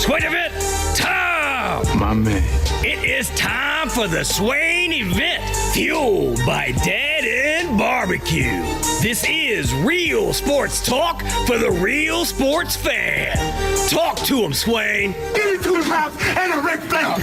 Swain Event time! My man. It is time for the Swain Event, fueled by Dead End Barbecue. This is real sports talk for the real sports fan. Talk to him, Swain. Give it to his house and a Ric Flair.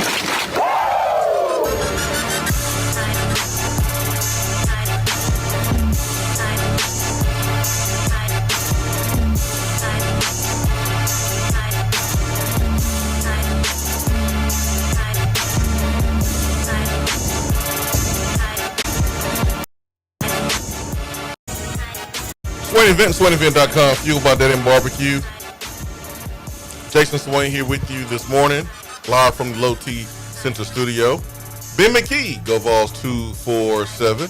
Swain Event, SwainEvent.com, fueled by Dead End Barbecue. Jason Swain here with you this morning, live from the Low T Center Studio. Ben McKee, Go Vols 247,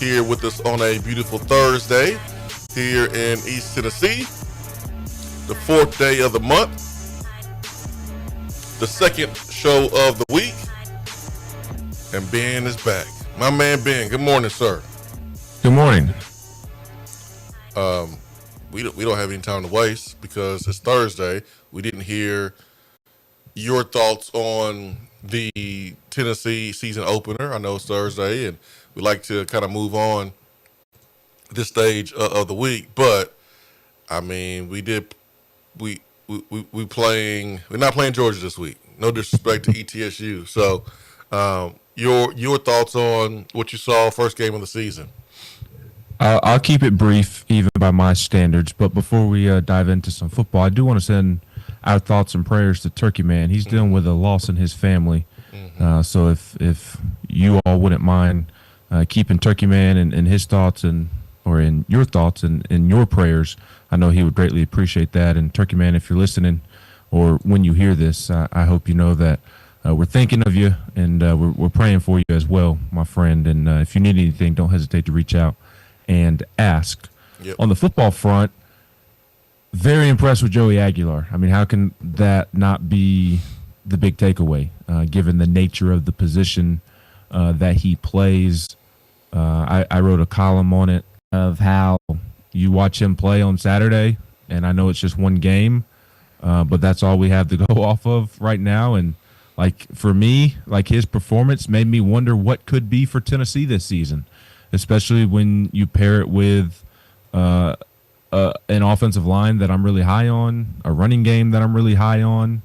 here with us on a beautiful Thursday here in East Tennessee. The fourth day of the month, the second show of the week, and Ben is back. My man Ben, good morning, sir. Good morning. We don't have any time to waste because it's Thursday. We didn't hear your thoughts on the Tennessee season opener. I know it's Thursday, and we like to kind of move on this stage of the week. But I mean, we're not playing Georgia this week. No disrespect to ETSU. So, your thoughts on what you saw first game of the season? I'll keep it brief, even by my standards. But before we dive into some football, I do want to send our thoughts and prayers to Turkey Man. He's dealing with a loss in his family. So if you all wouldn't mind keeping Turkey Man in his thoughts or in your thoughts and in your prayers, I know he would greatly appreciate that. And Turkey Man, if you're listening or when you hear this, I hope you know that we're thinking of you and we're praying for you as well, my friend. And if you need anything, don't hesitate to reach out and ask. Yep. On the football front, very impressed with Joey Aguilar. I mean, how can that not be the big takeaway, given the nature of the position that he plays? I wrote a column on it of how you watch him play on Saturday, and I know it's just one game, but that's all we have to go off of right now. And like for me, like his performance made me wonder what could be for Tennessee this season, especially when you pair it with an offensive line that I'm really high on, a running game that I'm really high on,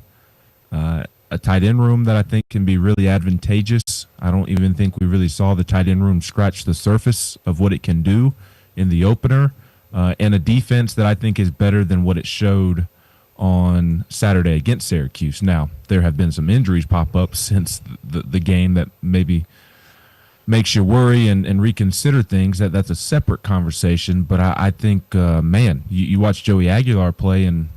a tight end room that I think can be really advantageous. I don't even think we really saw the tight end room scratch the surface of what it can do in the opener, and a defense that I think is better than what it showed on Saturday against Syracuse. Now, there have been some injuries pop up since the game that maybe makes you worry and reconsider things. That's a separate conversation. But I think, you watch Joey Aguilar play and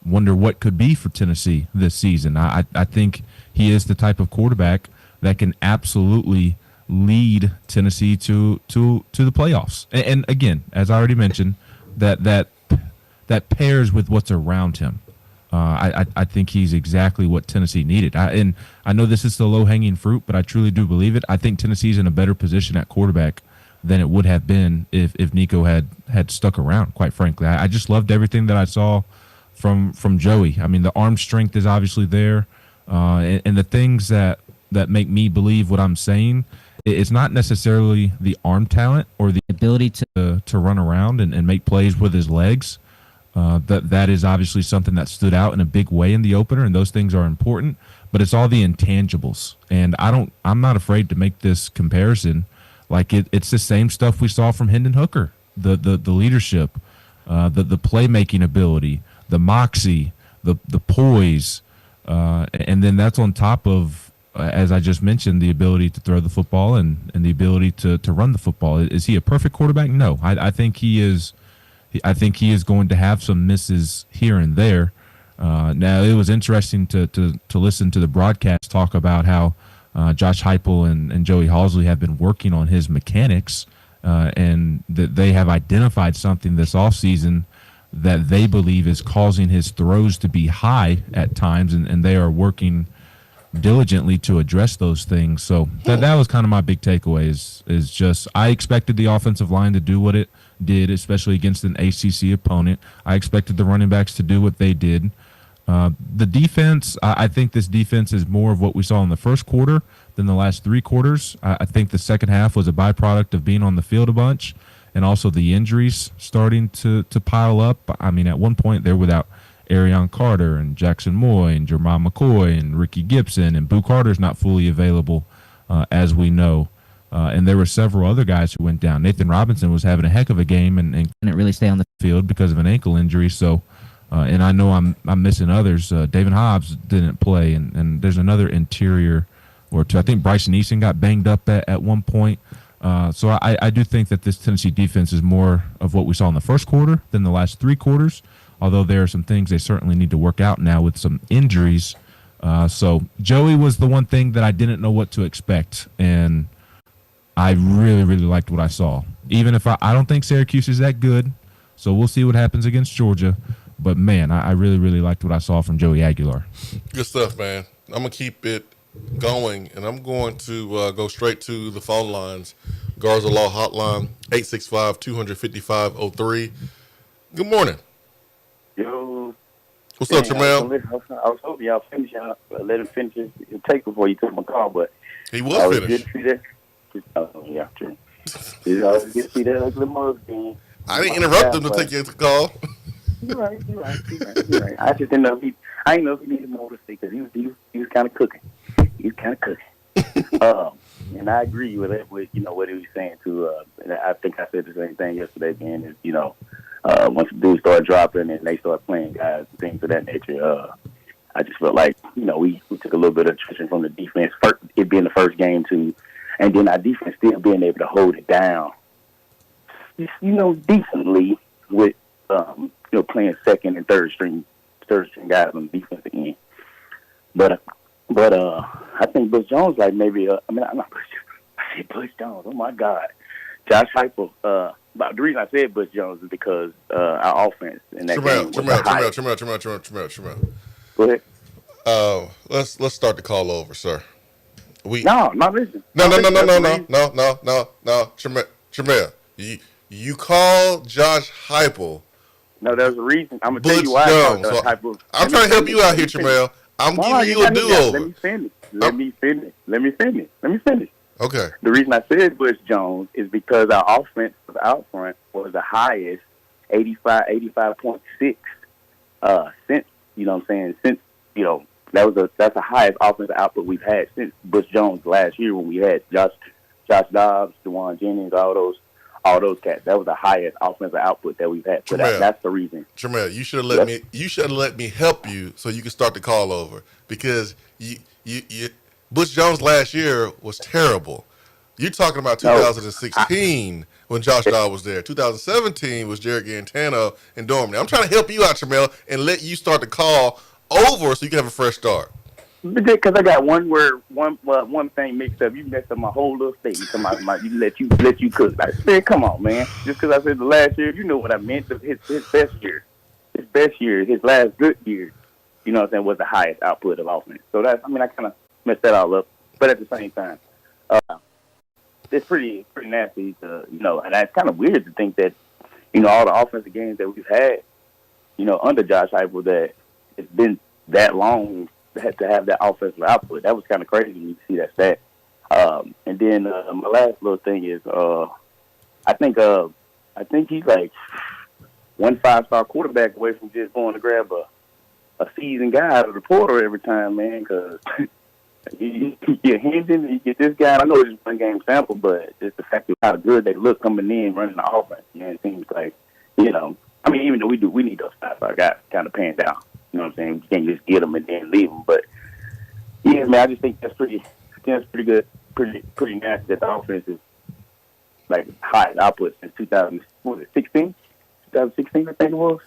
wonder what could be for Tennessee this season. I think he is the type of quarterback that can absolutely lead Tennessee to the playoffs. And again, as I already mentioned, that pairs with what's around him. I think he's exactly what Tennessee needed. And I know this is the low-hanging fruit, but I truly do believe it. I think Tennessee's in a better position at quarterback than it would have been if Nico had stuck around, quite frankly. I just loved everything that I saw from Joey. I mean, the arm strength is obviously there. And the things that make me believe what I'm saying, it's not necessarily the arm talent or the ability to run around and make plays with his legs. That is obviously something that stood out in a big way in the opener, and those things are important, but it's all the intangibles. And I'm not afraid to make this comparison. Like it's the same stuff we saw from Hendon Hooker, the leadership, the playmaking ability, the moxie, the poise, and then that's on top of, as I just mentioned, the ability to throw the football and the ability to run the football. Is he a perfect quarterback? No, I think he is. I think he is going to have some misses here and there. Now, it was interesting to listen to the broadcast talk about how Josh Heupel and Joey Halzle have been working on his mechanics, and that they have identified something this offseason that they believe is causing his throws to be high at times, and they are working diligently to address those things. So that was kind of my big takeaway is just I expected the offensive line to do what it did, especially against an ACC opponent. I expected the running backs to do what they did. The defense, I think this defense is more of what we saw in the first quarter than the last three quarters. I think the second half was a byproduct of being on the field a bunch and also the injuries starting to pile up. I mean, at one point they're without Arion Carter and Jackson Moy and Jermon McCoy and Ricky Gibson, and Boo Carter's not fully available, as we know. And there were several other guys who went down. Nathan Robinson was having a heck of a game and Couldn't really stay on the field because of an ankle injury. So, and I know I'm missing others. David Hobbs didn't play, and there's another interior or two. I think Bryson Eason got banged up at one point. So I do think that this Tennessee defense is more of what we saw in the first quarter than the last three quarters, although there are some things they certainly need to work out now with some injuries. So Joey was the one thing that I didn't know what to expect, and I really, really liked what I saw. Even if I don't think Syracuse is that good, so we'll see what happens against Georgia. But, man, I really, really liked what I saw from Joey Aguilar. Good stuff, man. I'm going to keep it going, and I'm going to go straight to the phone lines. Garza Law Hotline, 865-255-03. Good morning. Yo. What's up, Jamel? I was hoping y'all finish. Let him finish his take before you took my call, but He was finished. Yeah, true. You always get to see that ugly mug thing. I didn't interrupt him to take your call. You're right. I just didn't know if I didn't know if he needed more to say because he was kind of cooking. And I agree with it. With what he was saying too. And I think I said the same thing yesterday. Being is once the dudes start dropping and they start playing guys and things of that nature. I just felt like we took a little bit of attrition from the defense. First, it being the first game too, and then our defense still being able to hold it down. Decently with playing second and third string guys on the defensive end. But I think Butch Jones, like maybe I'm not Butch. I said Butch Jones. Oh my God, Josh Heupel. But the reason I said Butch Jones is because our offense in that game was high. Tremel. Go ahead. Let's start the call over, sir. Listen. No. Tremel. You call Josh Heupel. No, there's a reason. I'm gonna Butch tell you why. Jones. I'm trying to help you out here, Tremel. I'm giving you a do-over. Let me finish. Okay. The reason I said Butch Jones is because our offense out front was the highest, 85.6 since that's the highest offensive output we've had since Butch Jones last year when we had Josh Dobbs, DeJuan Jennings, all those cats. That was the highest offensive output that we've had. So that's the reason. Tremel, you should have let me help you so you could start the call over because you Butch Jones last year was terrible. You're talking about 2016 when Josh Dobbs was there. 2017 was Jared Garantano and Dorman. I'm trying to help you out, Tremel, and let you start the call over so you can have a fresh start. Because I got one thing mixed up. You messed up my whole little statement. You let you cook. I said, come on, man. Just because I said the last year, you know what I meant. His best year, his last good year. You know what I'm saying? Was the highest output of offense. So I kind of messed that all up. But at the same time, it's pretty nasty to and it's kind of weird to think that all the offensive games that we've had, under Josh Heupel, that it's been that long. Had to have that offensive output. That was kind of crazy to see that stat. And then my last little thing is, I think he's like 1 5-star quarterback away from just going to grab a seasoned guy out of the portal every time, man. Because you get Hendon, you get this guy. I know it's just one game sample, but it's the fact of how good they look coming in running the offense. It seems like even though we need those 5-star guys kind of panned down. You know what I'm saying? You can't just get them and then leave them. But, yeah, man, I just think that's pretty good, pretty nasty that the offense is, like, high output since 2016? 2016, I think it was.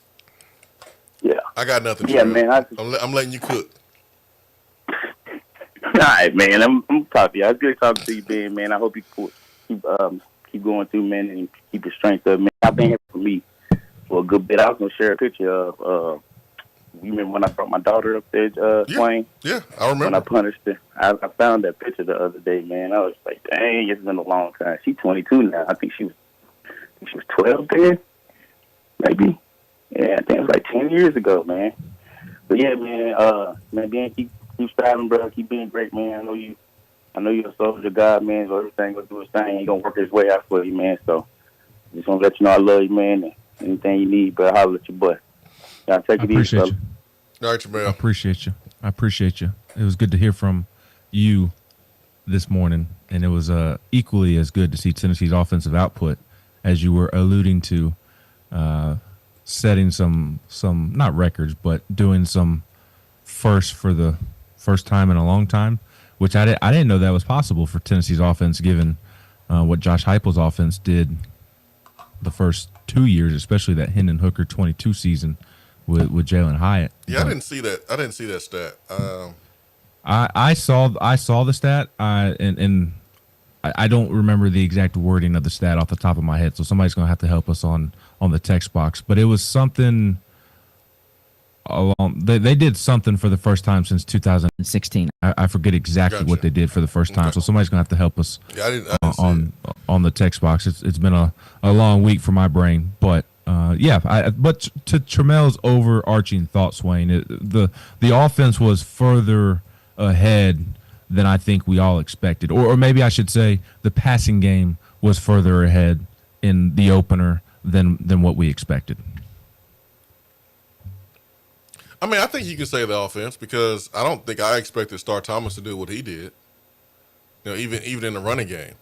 Yeah. I got nothing. Yeah, man. I'm letting you cook. All right, man. I'm talking to you. It's good talking to you, Ben, man. I hope you keep going through, man, and keep your strength up, man. I've been here for me for a good bit. I was going to share a picture of you remember when I brought my daughter up there, Swain? Yeah, I remember. When I punished her. I found that picture the other day, man. I was like, dang, it's been a long time. She's 22 now. I think she was 12 then, maybe. Yeah, I think it was like 10 years ago, man. But yeah, man, Ben, keep striving, bro. Keep being great, man. I know you're a soldier God, man. So everything gonna do its thing. He gonna work his way out for you, man. So just want to let you know I love you, man. And anything you need, bro, holler at your boy. Y'all take it easy, brother. All right, Jamel. I appreciate you. It was good to hear from you this morning, and it was equally as good to see Tennessee's offensive output, as you were alluding to, setting some not records, but doing some first for the first time in a long time, which I didn't know that was possible for Tennessee's offense, given what Josh Heupel's offense did the first 2 years, especially that Hendon Hooker 22 season with Jalen Hyatt. Yeah, but I didn't see that stat. I saw the stat, and I don't remember the exact wording of the stat off the top of my head, so somebody's going to have to help us on the text box. But it was something along. They did something for the first time since 2016. I forget exactly what they did for the first time, so somebody's going to have to help us on the text box. It's been a long week for my brain, but but to Tramel's overarching thought, Swain, the offense was further ahead than I think we all expected, or maybe I should say the passing game was further ahead in the opener than what we expected. I mean, I think you can say the offense, because I don't think I expected Star Thomas to do what he did. Even in the running game.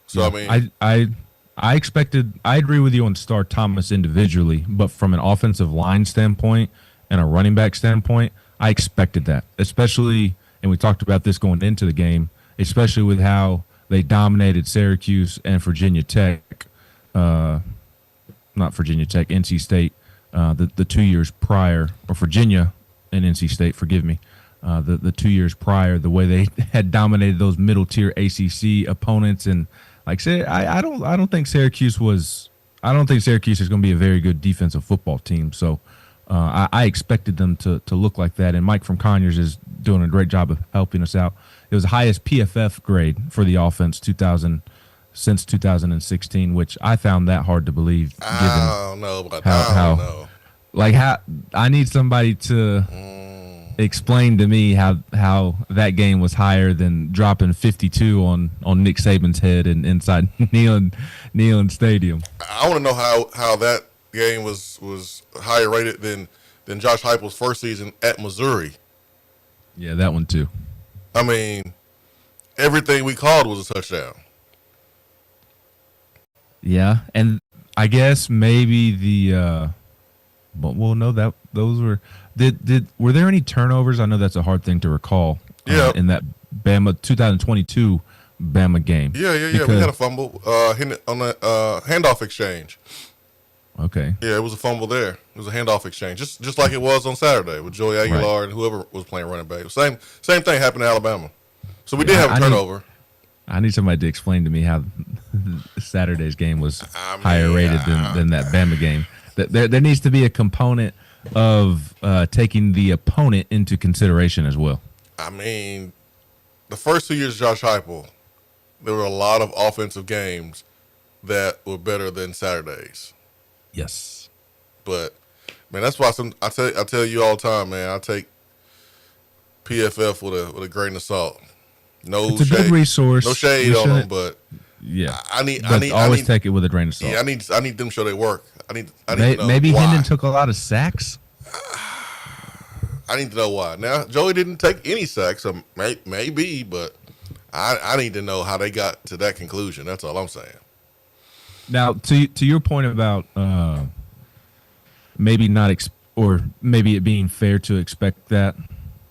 So Yeah, I mean, I expected. I agree with you on Star Thomas individually, but from an offensive line standpoint and a running back standpoint, I expected that, especially. And we talked about this going into the game, especially with how they dominated Syracuse and Virginia Tech, not Virginia Tech, NC State, the 2 years prior, or Virginia and NC State, forgive me, the 2 years prior, the way they had dominated those middle tier ACC opponents, and like say, I don't think Syracuse is going to be a very good defensive football team. So I expected them to look like that, and Mike from Conyers is doing a great job of helping us out. It was the highest PFF grade for the offense since 2016, which I found that hard to believe. I don't know about that. I don't know. Like I need somebody to explain to me how that game was higher than dropping 52 on Nick Saban's head and inside Neyland Stadium. I want to know how that game was higher rated than Josh Heupel's first season at Missouri. Yeah, that one too. I mean, everything we called was a touchdown. Yeah, and I guess maybe but we'll know that those were were there any turnovers? I know that's a hard thing to recall. Yeah. In that Bama 2022 Bama game. Yeah. We had a fumble on the handoff exchange. Okay. Yeah, it was a fumble there. It was a handoff exchange, just like it was on Saturday with Joey Aguilar and whoever was playing running back. Same thing happened in Alabama. So we did have a turnover. I need somebody to explain to me how Saturday's game was higher rated than that Bama game. There needs to be a component of taking the opponent into consideration as well. I mean, the first 2 years of Josh Heupel, there were a lot of offensive games that were better than Saturdays. Yes. But, man, that's why I tell you all the time, man, I take PFF with a grain of salt. It's a good resource. No shade on them, but yeah, I need take it with a grain of salt. Yeah, I need them to show they work. I need to know maybe why. Hendon took a lot of sacks. I need to know why. Now Joey didn't take any sacks, so maybe, but I need to know how they got to that conclusion. That's all I'm saying. Now, to your point about maybe not or maybe it being fair to expect that,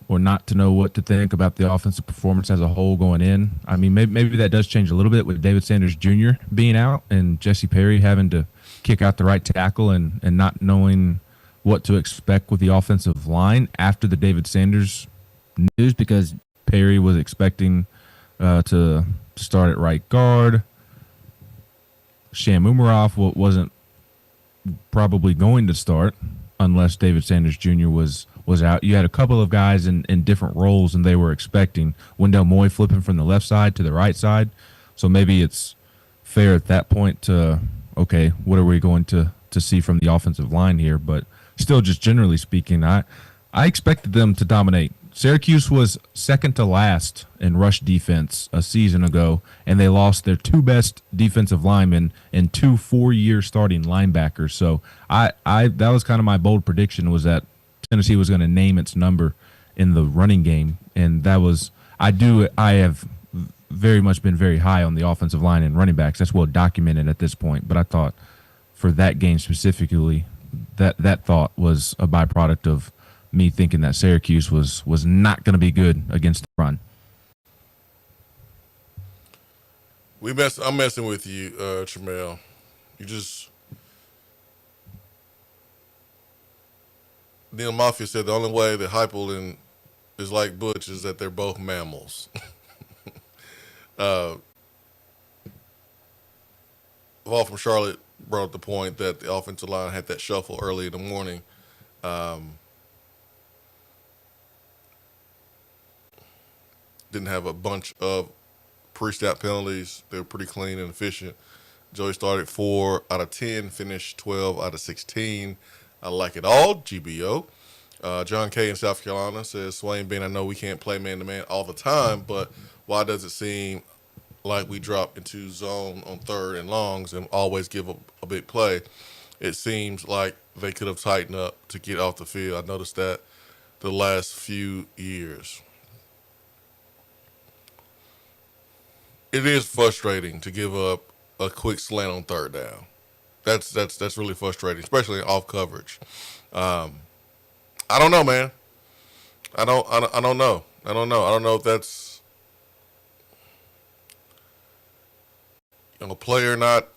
or not to know what to think about the offensive performance as a whole going in. I mean, maybe that does change a little bit with David Sanders Jr. being out and Jesse Perry having to kick out the right tackle and not knowing what to expect with the offensive line after the David Sanders news, because Perry was expecting to start at right guard. Sham Umarov wasn't probably going to start unless David Sanders Jr. was out. You had a couple of guys in different roles than they were expecting. Wendell Moy flipping from the left side to the right side. So maybe it's fair at that point to, okay, what are we going to see from the offensive line here? But still just generally speaking, I expected them to dominate. Syracuse was second to last in rush defense a season ago, and they lost their two best defensive linemen and two 4-year starting linebackers. So I that was kind of my bold prediction, was that Tennessee was going to name its number in the running game, and that was I have very much been very high on the offensive line and running backs. That's well documented at this point. But I thought for that game specifically, that thought was a byproduct of me thinking that Syracuse was not going to be good against the run. I'm messing with you, Tramel. Neil Mafia said the only way that Heupel is like Butch is that they're both mammals. Paul from Charlotte brought up the point that the offensive line had that shuffle early in the morning. Didn't have a bunch of pre-snap penalties. They were pretty clean and efficient. Joey started 4 out of 10, finished 12 out of 16. I like it all, GBO. John K. in South Carolina says, Swain Ben, I know we can't play man-to-man all the time, but why does it seem like we drop into zone on third and longs and always give a big play? It seems like they could have tightened up to get off the field. I noticed that the last few years. It is frustrating to give up a quick slant on third down. That's really frustrating, especially off coverage. I don't know, man. I don't know. I don't know if that's a player not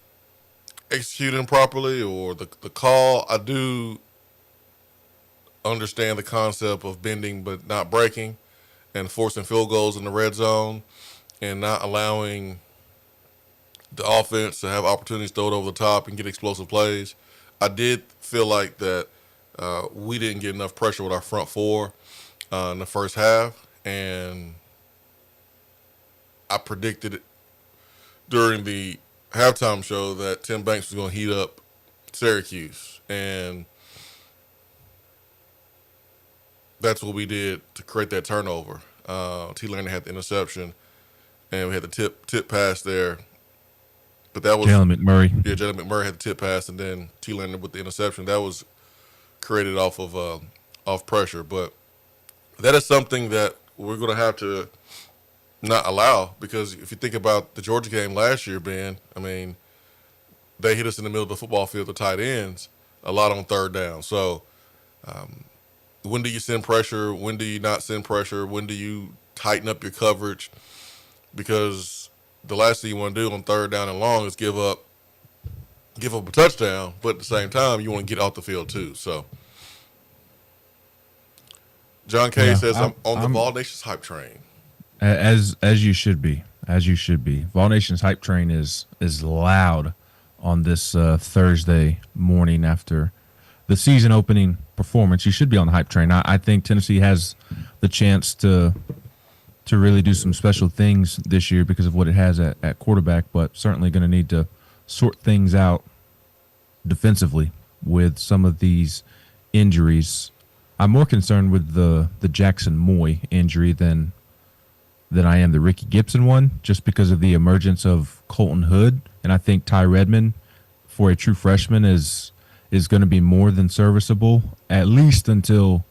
executing properly or the call. I do understand the concept of bending but not breaking and forcing field goals in the red zone and not allowing the offense to have opportunities thrown over the top and get explosive plays. I did feel like that we didn't get enough pressure with our front four in the first half, and I predicted it during the halftime show that Tim Banks was going to heat up Syracuse, and that's what we did to create that turnover. T. Lerner had the interception, and we had the tip pass there. But that was Jalen McMurray. Yeah, Jalen McMurray had the tip pass, and then T. Lerner with the interception. That was created off of off pressure. But that is something that we're going to have to not allow, because if you think about the Georgia game last year, Ben, I mean, they hit us in the middle of the football field, the tight ends, a lot on third down. So when do you send pressure? When do you not send pressure? When do you tighten up your coverage? Because the last thing you want to do on third down and long is give up a touchdown, but at the same time, you want to get off the field too. So John K. says, I'm on the Vol Nation's hype train. As you should be. As you should be. Vol Nation's hype train is loud on this Thursday morning after the season opening performance. You should be on the hype train. I think Tennessee has the chance to really do some special things this year because of what it has at quarterback, but certainly going to need to sort things out defensively with some of these injuries. I'm more concerned with the Jackson Moy injury than I am the Ricky Gibson one, just because of the emergence of Colton Hood. And I think Ty Redmond, for a true freshman, is going to be more than serviceable, at least until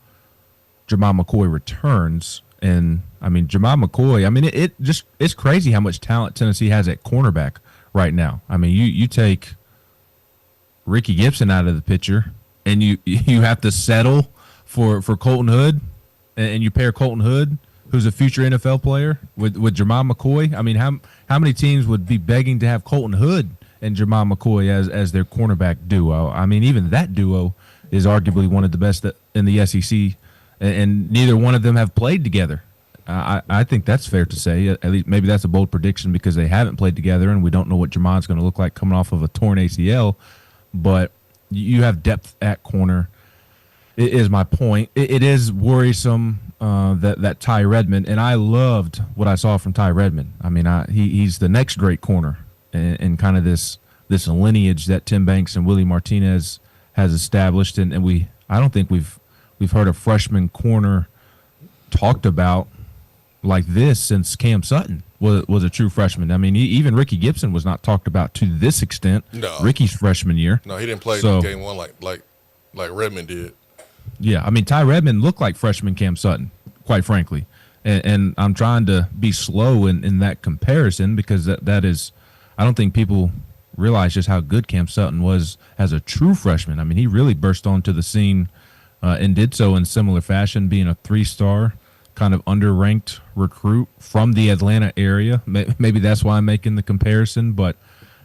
Jamal McCoy returns. And I mean, Jamal McCoy, I mean, it's crazy how much talent Tennessee has at cornerback right now. I mean, you take Ricky Gibson out of the picture and you have to settle for Colton Hood, and you pair Colton Hood, who's a future NFL player, with Jamal McCoy. I mean, how many teams would be begging to have Colton Hood and Jamal McCoy as their cornerback duo? I mean, even that duo is arguably one of the best in the SEC, and neither one of them have played together. I think that's fair to say. At least maybe that's a bold prediction because they haven't played together, and we don't know what Jamal's going to look like coming off of a torn ACL. But you have depth at corner. It is my point. It is worrisome that Ty Redmond, and I loved what I saw from Ty Redmond. I mean, he's the next great corner in kind of this lineage that Tim Banks and Willie Martinez has established, and I don't think we've heard a freshman corner talked about like this since Cam Sutton was a true freshman. I mean, even Ricky Gibson was not talked about to this extent. No. Ricky's freshman year. No, he didn't play game one like Redmond did. Yeah, I mean, Ty Redmond looked like freshman Cam Sutton, quite frankly. And I'm trying to be slow in that comparison because that is – I don't think people realize just how good Cam Sutton was as a true freshman. I mean, he really burst onto the scene and did so in similar fashion, being a 3-star kind of underranked recruit from the Atlanta area. Maybe that's why I'm making the comparison, but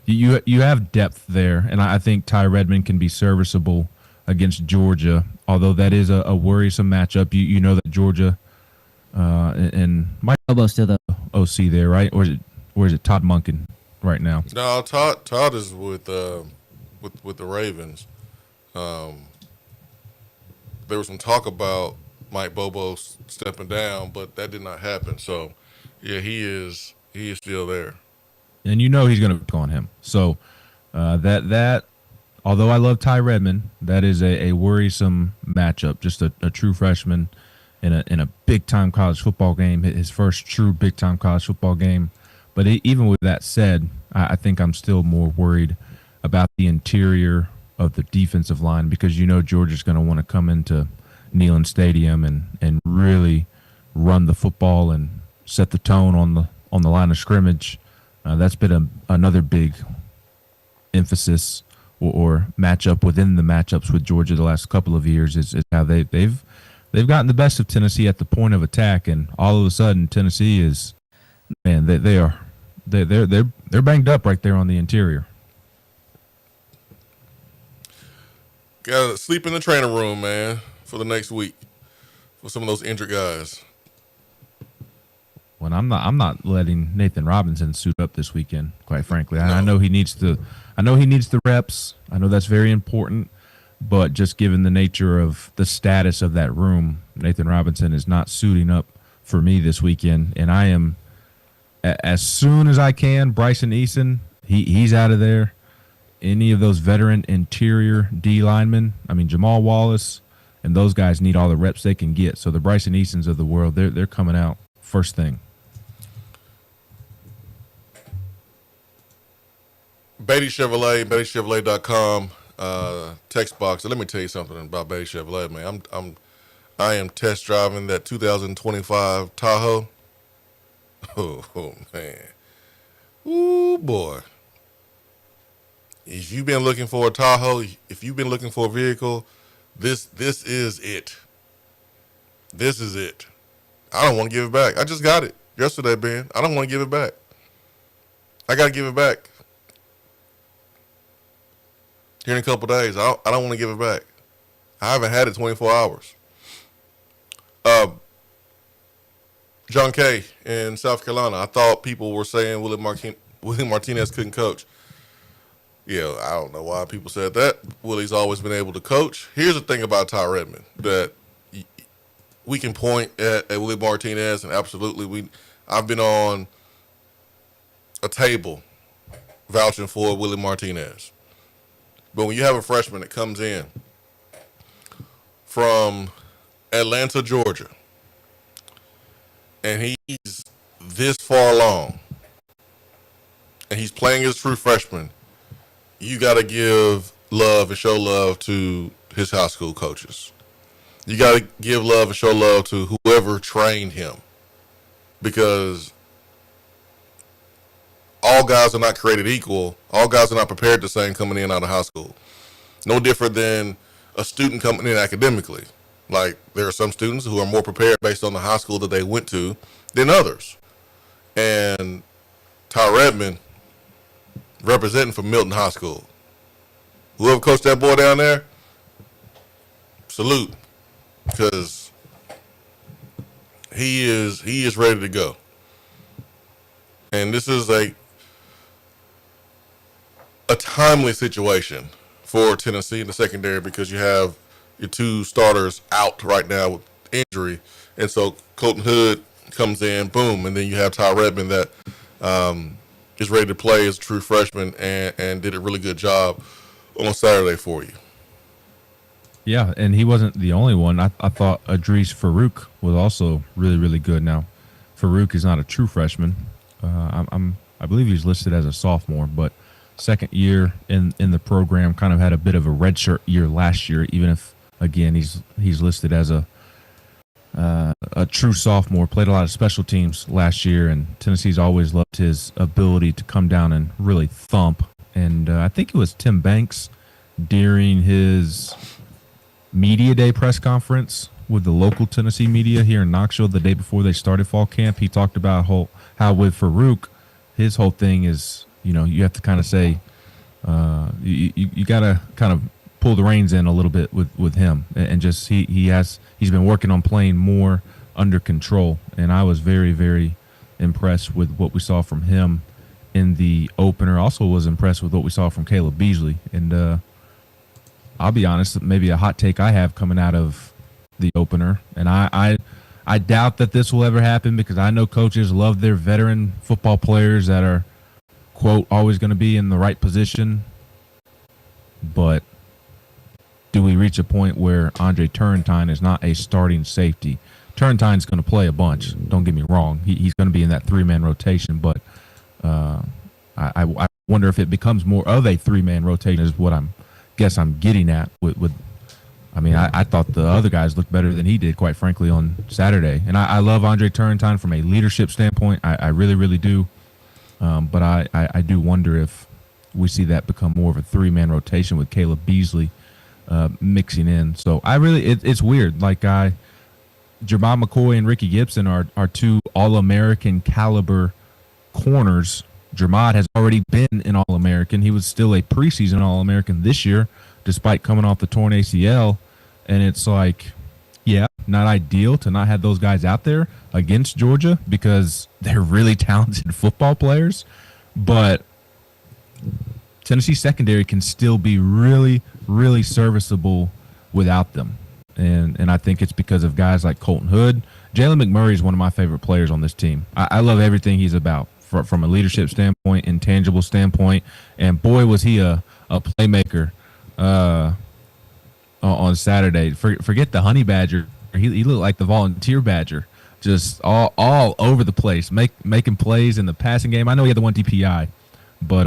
you have depth there, and I think Ty Redmond can be serviceable against Georgia, although that is a worrisome matchup. You know that Georgia and Mike Bobo still the OC there, right? Or is it Todd Monken right now? No, Todd is with the Ravens. There was some talk about Mike Bobo stepping down, but that did not happen. So, yeah, he is still there. And you know he's going to pick on him. So that although I love Ty Redmond, that is a worrisome matchup. Just a true freshman in a big time college football game, his first true big time college football game. But even with that said, I think I'm still more worried about the interior of the defensive line because you know Georgia's going to want to come into Neyland Stadium and really run the football and set the tone on the line of scrimmage. That's been another big emphasis or matchup within the matchups with Georgia the last couple of years is how they've gotten the best of Tennessee at the point of attack, and all of a sudden Tennessee is they're banged up right there on the interior. Got to sleep in the training room, man, for the next week for some of those injured guys. Well, I'm not letting Nathan Robinson suit up this weekend, quite frankly. I know he needs the reps. I know that's very important, but just given the nature of the status of that room, Nathan Robinson is not suiting up for me this weekend, and I am as soon as I can. Bryson Eason, he's out of there. Any of those veteran interior D linemen, I mean Jamal Wallace, and those guys need all the reps they can get. So the Bryson Easons of the world, they're coming out first thing. Beatty Chevrolet, BeattyChevrolet.com, text box. And let me tell you something about Beatty Chevrolet, man. I am test driving that 2025 Tahoe. Oh man. Ooh, boy. If you've been looking for a Tahoe, if you've been looking for a vehicle, this is it. This is it. I don't want to give it back. I just got it yesterday, Ben. I don't want to give it back. I got to give it back. Here in a couple of days. I don't want to give it back. I haven't had it 24 hours. John Kay in South Carolina. I thought people were saying Willie Martinez couldn't coach. Yeah, I don't know why people said that. Willie's always been able to coach. Here's the thing about Ty Redmond that we can point at Willie Martinez, and absolutely I've been on a table vouching for Willie Martinez. But when you have a freshman that comes in from Atlanta, Georgia, and he's this far along, and he's playing as a true freshman, you got to give love and show love to his high school coaches. You got to give love and show love to whoever trained him, because all guys are not created equal. All guys are not prepared the same coming in out of high school. No different than a student coming in academically. Like, there are some students who are more prepared based on the high school that they went to than others. And Ty Redmond, representing for Milton High School. Whoever coached that boy down there, salute, because he is ready to go. And this is a timely situation for Tennessee in the secondary, because you have your two starters out right now with injury, and so Colton Hood comes in, boom, and then you have Ty Redmond that is ready to play as a true freshman and did a really good job on Saturday for you. Yeah, and he wasn't the only one. I thought Idris Farouk was also really, really good. Now, Farouk is not a true freshman. I believe he's listed as a sophomore, but second year in the program, kind of had a bit of a redshirt year last year. Even if, again, he's listed as a true sophomore. Played a lot of special teams last year, and Tennessee's always loved his ability to come down and really thump. And I think it was Tim Banks during his media day press conference with the local Tennessee media here in Knoxville the day before they started fall camp. He talked about how with Farouk, his whole thing is, you have to kind of say, you got to kind of pull the reins in a little bit with him, and just he's been working on playing more under control. And I was very, very impressed with what we saw from him in the opener. Also was impressed with what we saw from Caleb Beasley. And I'll be honest, maybe a hot take I have coming out of the opener, and I doubt that this will ever happen because I know coaches love their veteran football players that are, quote, always going to be in the right position. But do we reach a point where Andre Turrentine is not a starting safety? Turrentine's going to play a bunch. Don't get me wrong. He's going to be in that three-man rotation, but I wonder if it becomes more of a three-man rotation is what I'm getting at with I thought the other guys looked better than he did, quite frankly, on Saturday. And I love Andre Turrentine from a leadership standpoint. I really, really do. But I do wonder if we see that become more of a three-man rotation with Caleb Beasley mixing in. So it's weird. Like Jermod McCoy and Ricky Gibson are two All-American caliber corners. Jermod has already been an All-American. He was still a preseason All-American this year, despite coming off the torn ACL. And it's like, yeah, not ideal to not have those guys out there against Georgia because they're really talented football players. But Tennessee secondary can still be really, really serviceable without them. And I think it's because of guys like Colton Hood. Jalen McMurray is one of my favorite players on this team. I love everything he's about from a leadership standpoint, intangible standpoint. And boy, was he a playmaker on Saturday. Forget the honey badger. He looked like the volunteer badger, just all over the place, making plays in the passing game. I know he had the one DPI, but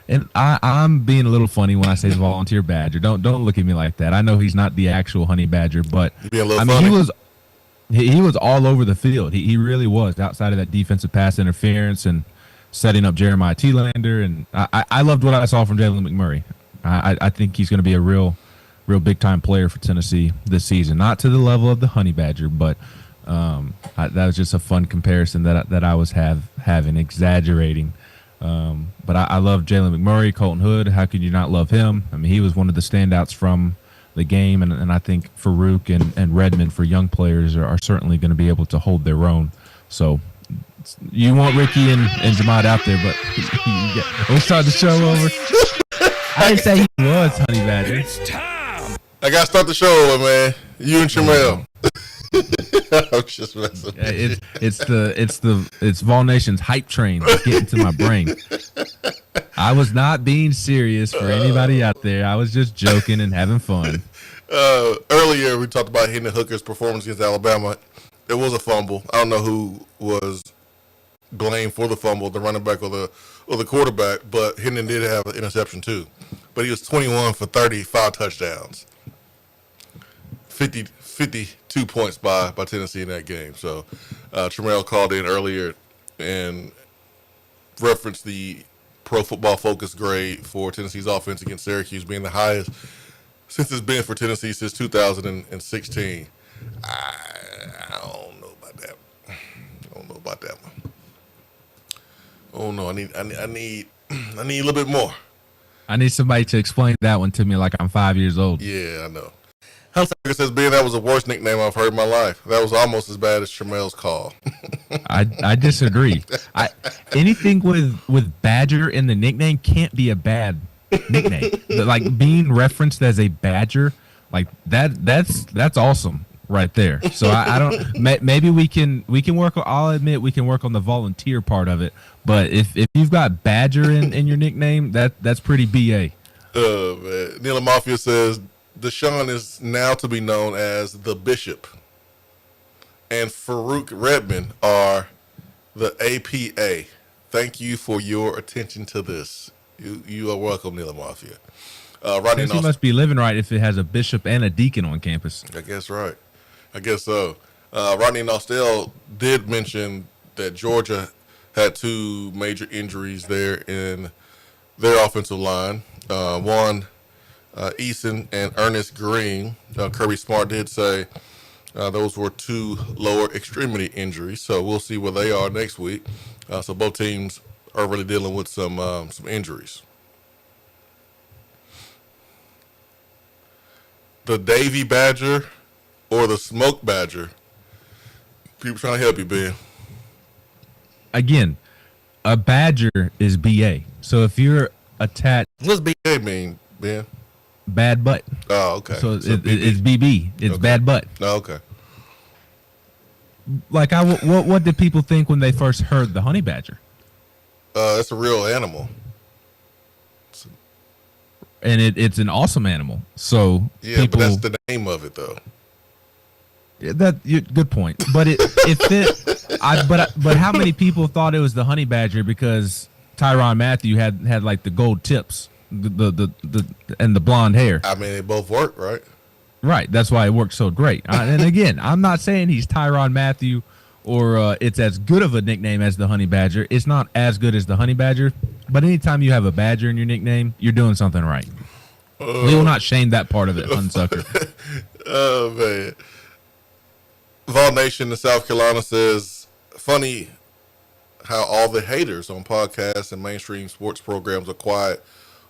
and I'm being a little funny when I say the volunteer badger. Don't look at me like that. I know he's not the actual honey badger, but he was all over the field. He really was, outside of that defensive pass interference and setting up Jeremiah Telander. And I loved what I saw from Jalen McMurray. I think he's going to be a real big-time player for Tennessee this season. Not to the level of the honey badger, but that was just a fun comparison that I was having, exaggerating. But I love Jalen McMurray, Colton Hood. How could you not love him? I mean, he was one of the standouts from the game, and I think Farouk and Redmond for young players are certainly going to be able to hold their own. So you want Ricky and Jamad out there, but we'll start the show over. I didn't say he was Honey Badger. It's time. I got to start the show over, man. You and Tramel. I'm just messing. It's Vol Nation's hype train that's getting to my brain. I was not being serious for anybody out there. I was just joking and having fun. Earlier we talked about Hendon Hooker's performance against Alabama. It was a fumble. I don't know who was blamed for the fumble, the running back or the quarterback, but Hendon did have an interception too. But he was 21 for 35 touchdowns. 52 points by Tennessee in that game. So Tramel called in earlier and referenced the Pro Football Focus grade for Tennessee's offense against Syracuse being the highest since it's been for Tennessee since 2016. I don't know about that. One. Oh no, I need a little bit more. I need somebody to explain that one to me like I'm 5 years old. Yeah, I know. It says, Ben, that was the worst nickname I've heard in my life. That was almost as bad as Tramel's call. I disagree. Anything with Badger in the nickname can't be a bad nickname. Like being referenced as a Badger, like that's awesome right there. So I don't. Maybe we can work. I'll admit we can work on the volunteer part of it. But if you've got Badger in your nickname, that's pretty BA. Man. Neil Mafia says, Deshaun is now to be known as the Bishop, and Farouk Redmond are the APA. Thank you for your attention to this. You are welcome, Nila Mafia. Rodney He must be living right if it has a bishop and a deacon on campus. I guess right. I guess so. Rodney Nostell did mention that Georgia had two major injuries there in their offensive line. One, Eason and Ernest Green. Kirby Smart did say those were two lower extremity injuries, so we'll see where they are next week. So both teams are really dealing with some injuries. The Davy Badger or the Smoke Badger? People trying to help you, Ben. Again, a badger is BA. So if you're attached, What's BA mean, Ben? bad butt. Oh, okay. So it's BB. It's Okay. bad butt. Oh, okay. Like what did people think when they first heard the honey badger? It's a real animal. And it's an awesome animal. So Yeah, people, but that's the name of it, though. good point. But it fit. But how many people thought it was the honey badger because Tyrann Mathieu had like the gold tips, the and the blonde hair. I mean, they both work, right? Right. That's why it worked so great. And again, I'm not saying he's Tyrann Mathieu or it's as good of a nickname as the honey badger. It's not as good as the honey badger. But anytime you have a badger in your nickname, you're doing something right. We will not shame that part of it, Hunsucker. Oh, man. Vol Nation in South Carolina says, funny how all the haters on podcasts and mainstream sports programs are quiet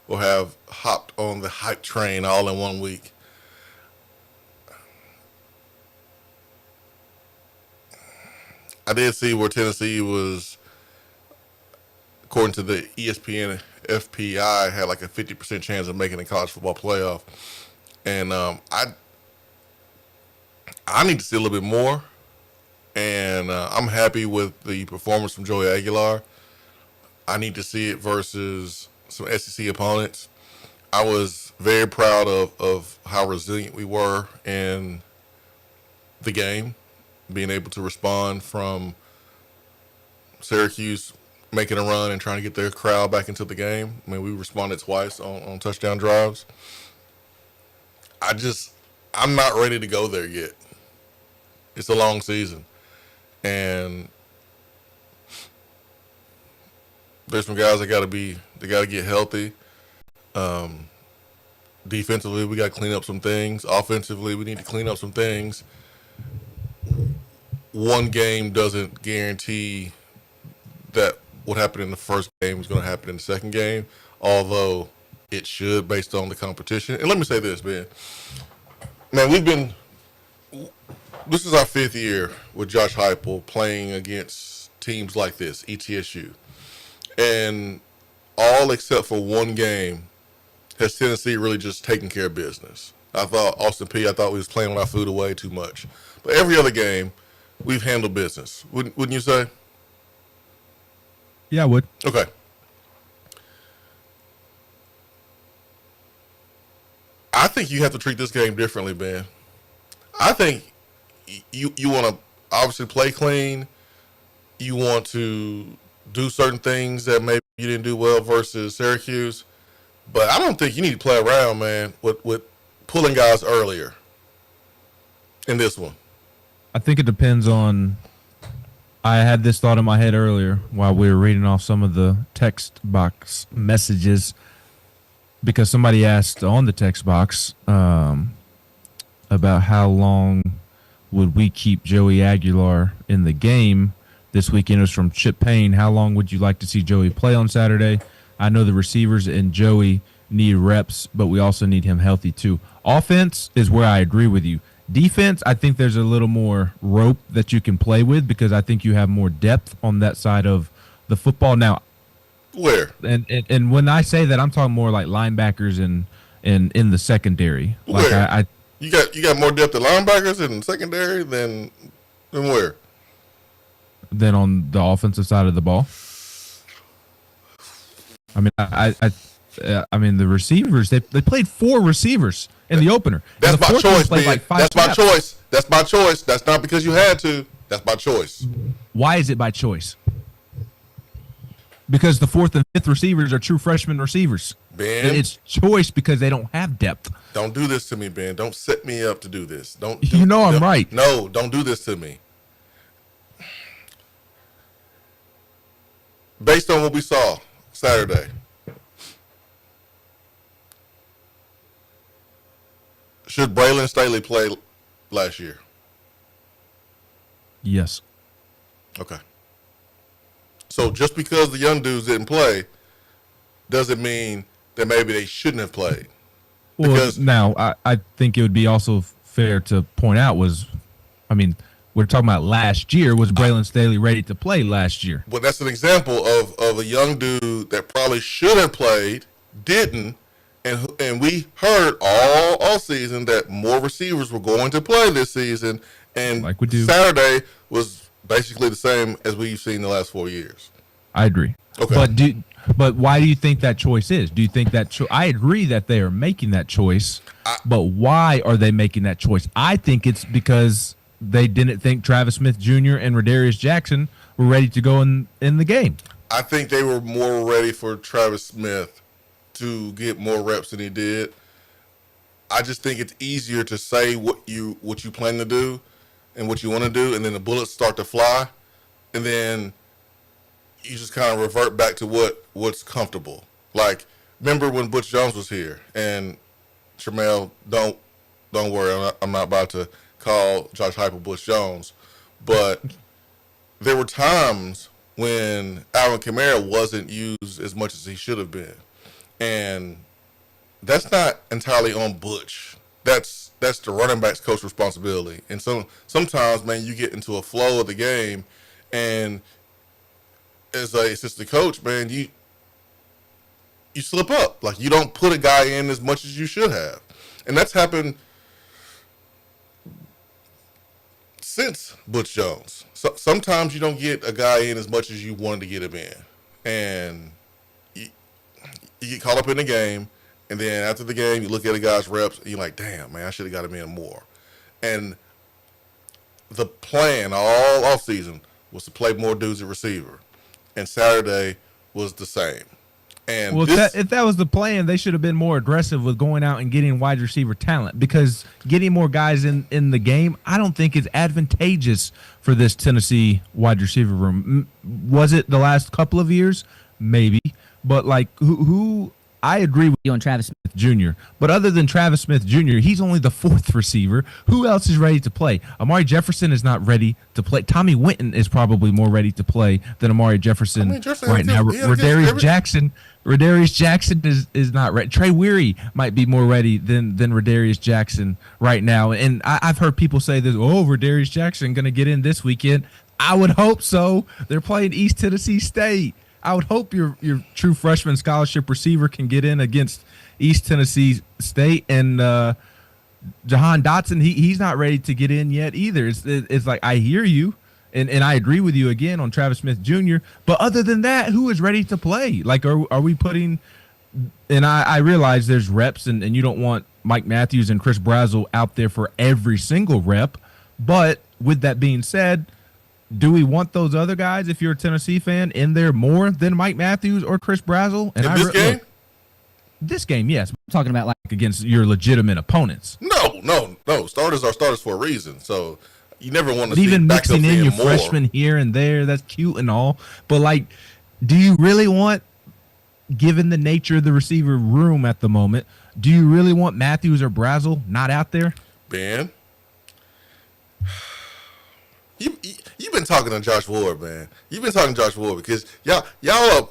or have hopped on the hype train all in 1 week. I did see where Tennessee was, according to the ESPN FPI, had like a 50% chance of making the college football playoff. And I need to see a little bit more. And I'm happy with the performance from Joey Aguilar. I need to see it versus some SEC opponents. I was very proud of how resilient we were in the game, being able to respond from Syracuse making a run and trying to get their crowd back into the game. I mean, we responded twice on touchdown drives. I'm not ready to go there yet. It's a long season. And there's some guys that got to get healthy. Defensively, we got to clean up some things. Offensively, we need to clean up some things. One game doesn't guarantee that what happened in the first game is going to happen in the second game, although it should based on the competition. And let me say this, man, this is our 5th year with Josh Heupel playing against teams like this, ETSU. And all except for one game has Tennessee really just taken care of business. I thought we was playing with our food away too much. But every other game, we've handled business. Wouldn't you say? Yeah, I would. Okay. I think you have to treat this game differently, Ben. I think you want to obviously play clean. You want to do certain things that maybe you didn't do well versus Syracuse. But I don't think you need to play around, man, with pulling guys earlier in this one. I think it depends on. I had this thought in my head earlier while we were reading off some of the text box messages because somebody asked on the text box about how long would we keep Joey Aguilar in the game this weekend. It was from Chip Payne. How long would you like to see Joey play on Saturday? I know the receivers and Joey need reps, but we also need him healthy too. Offense is where I agree with you. Defense, I think there's a little more rope that you can play with because I think you have more depth on that side of the football. Now, where? And when I say that, I'm talking more like linebackers and in the secondary. Like where? You got more depth at linebackers in secondary than where? Than on the offensive side of the ball. I mean, I mean, the receivers, they played 4 receivers in the opener. That's my choice, man. Like That's my snaps. choice. That's my choice. That's not because you had to. That's my choice. Why is it by choice? Because the 4th and 5th receivers are true freshman receivers. Ben, And it's choice because they don't have depth. don't do this to me, Ben. Don't set me up to do this. Don't. You know I'm right. No, don't do this to me. Based on what we saw Saturday, should Braylon Staley play last year? Yes. Okay. So just because the young dudes didn't play doesn't mean that maybe they shouldn't have played. Well, Because now, I think it would be also fair to point out we're talking about last year. Was Braylon Staley ready to play last year? well, that's an example of a young dude that probably should have played, didn't, and we heard all season that more receivers were going to play this season, and Like we do. Saturday was basically the same as we've seen the last 4 years. I agree. Okay. But why do you think that choice is? Do you think that I agree that they are making that choice, but why are they making that choice? I think it's because they didn't think Travis Smith Jr. and Rodarius Jackson were ready to go in the game. I think they were more ready for Travis Smith to get more reps than he did. I just think it's easier to say what you plan to do and what you want to do, and then the bullets start to fly, and then you just kind of revert back to what's comfortable. Like, remember when Butch Jones was here, and Tramel, don't worry, I'm not about to call Josh Heupel Butch Jones, but there were times when Alvin Kamara wasn't used as much as he should have been, and that's not entirely on Butch. That's the running backs coach responsibility. And sometimes, man, you get into a flow of the game, and as a assistant coach, man, you slip up. Like, you don't put a guy in as much as you should have, and that's happened since Butch Jones. So sometimes you don't get a guy in as much as you wanted to get him in, and you get caught up in the game. And then after the game, you look at a guy's reps, and you're like, damn, man, I should have got him in more. And the plan all offseason was to play more dudes at receiver. And Saturday was the same. And if that was the plan, they should have been more aggressive with going out and getting wide receiver talent, because getting more guys in the game, I don't think is advantageous for this Tennessee wide receiver room. Was it the last couple of years? Maybe. But, like, who I agree with you on Travis Smith Jr., but other than Travis Smith Jr., he's only the 4th receiver. Who else is ready to play? Amari Jefferson is not ready to play. Tommy Winton is probably more ready to play than Amari Jefferson right now. Rodarius Jackson is not ready. Trey Weary might be more ready than Rodarius Jackson right now. And I've heard people say this, Rodarius Jackson going to get in this weekend. I would hope so. They're playing East Tennessee State. I would hope your true freshman scholarship receiver can get in against East Tennessee State, and Jahan Dotson, he's not ready to get in yet either. It's like, I hear you, and I agree with you again on Travis Smith Jr., but other than that, who is ready to play? Like, are we putting – and I realize there's reps, and you don't want Mike Matthews and Chris Brazzell out there for every single rep, but with that being said – do we want those other guys, if you're a Tennessee fan, in there more than Mike Matthews or Chris Brazzell? And in this game? Look, this game, yes. I'm talking about, like, against your legitimate opponents. No. Starters are starters for a reason. So you never want to see even backups mixing in your more. freshmen here and there, that's cute and all. But, like, do you really want, given the nature of the receiver room at the moment, do you really want Matthews or Brazzell not out there? Ben, You've been talking to Josh Ward, man. You've been talking to Josh Ward because y'all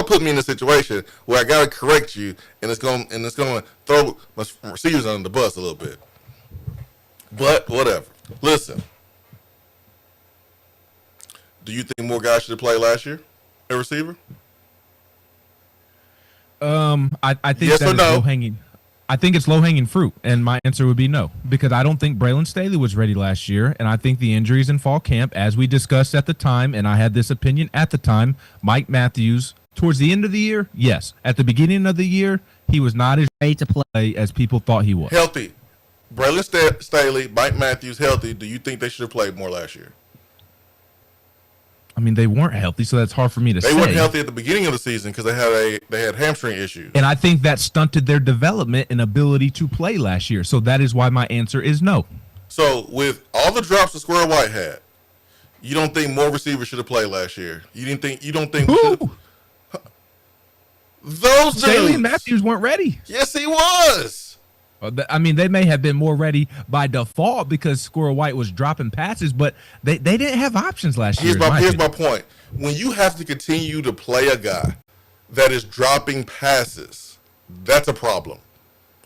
put me in a situation where I gotta correct you, and it's gonna throw my receivers under the bus a little bit. But whatever. Listen, do you think more guys should have played last year at receiver? I think yes that or is no? low-hanging. I think it's low-hanging fruit, and my answer would be no, because I don't think Braylon Staley was ready last year, and I think the injuries in fall camp, as we discussed at the time, and I had this opinion at the time, Mike Matthews Towards the end of the year, yes. At the beginning of the year, he was not as ready to play as people thought he was. Healthy. Braylon Staley, Mike Matthews, healthy. Do you think they should have played more last year? I mean, they weren't healthy, so that's hard for me to say. They weren't healthy at the beginning of the season because they had hamstring issues. And I think that stunted their development and ability to play last year. So that is why my answer is no. So with all the drops that Square White had, you don't think more receivers should have played last year? You don't think Who? Those dudes. Staley and Matthews weren't ready. Yes, he was. I mean, they may have been more ready by default because Squirrel White was dropping passes, but they didn't have options last year. Here's my point. When you have to continue to play a guy that is dropping passes, that's a problem.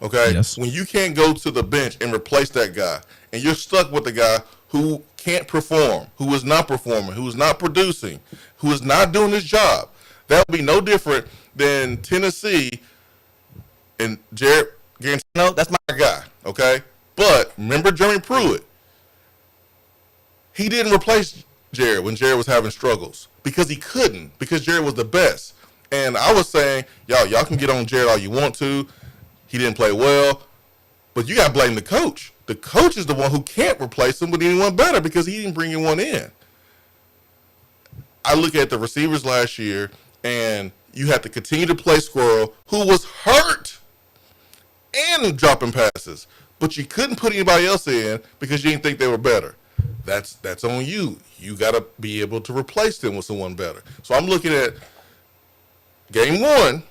Okay? Yes. When you can't go to the bench and replace that guy, and you're stuck with a guy who can't perform, who is not performing, who is not producing, who is not doing his job, that would be no different than Tennessee and Jared Garantino. That's my guy, okay? But remember Jeremy Pruitt. He didn't replace Jared when Jared was having struggles because he couldn't, because Jared was the best. And I was saying, y'all can get on Jared all you want to. He didn't play well. But you got to blame the coach. The coach is the one who can't replace him with anyone better because he didn't bring anyone in. I look at the receivers last year, and you had to continue to play Squirrel, who was hurt and dropping passes. But you couldn't put anybody else in because you didn't think they were better. That's on you. You got to be able to replace them with someone better. So I'm looking at game one.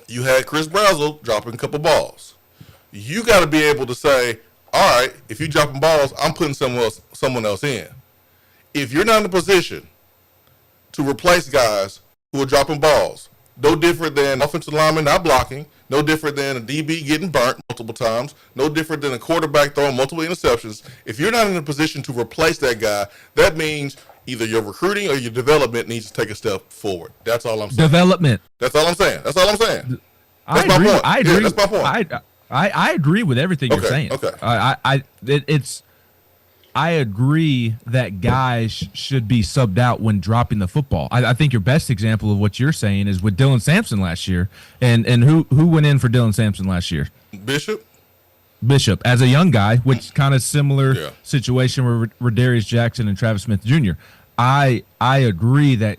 You had Chris Brazzell dropping a couple balls. You got to be able to say, all right, if you're dropping balls, I'm putting someone else in. If you're not in a position to replace guys who are dropping balls, no different than offensive lineman not blocking, no different than a DB getting burnt multiple times, no different than a quarterback throwing multiple interceptions. If you're not in a position to replace that guy, that means either your recruiting or your development needs to take a step forward. That's all I'm saying. Development. That's all I'm saying. That's all I'm saying. That's my point. I agree. Yeah, that's my point. I agree with everything you're saying. Okay. I agree that guys should be subbed out when dropping the football. I think your best example of what you're saying is with Dylan Sampson last year. And who went in for Dylan Sampson last year? Bishop as a young guy, which kind of similar situation where Rodarius Jackson and Travis Smith Jr. I agree that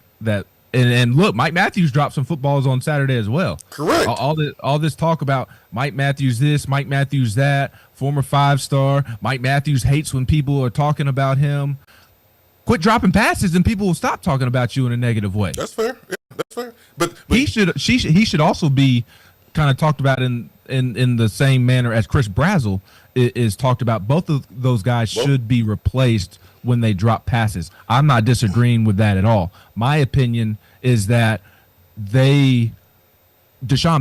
and look, Mike Matthews dropped some footballs on Saturday as well. Correct. All this talk about Mike Matthews this, Mike Matthews that, former 5-star. Mike Matthews hates when people are talking about him. Quit dropping passes, and people will stop talking about you in a negative way. That's fair. Yeah, that's fair. But he should also be kind of talked about in the same manner as Chris Brazzell is talked about. Both of those guys should be replaced when they drop passes. I'm not disagreeing with that at all. My opinion is that Deshaun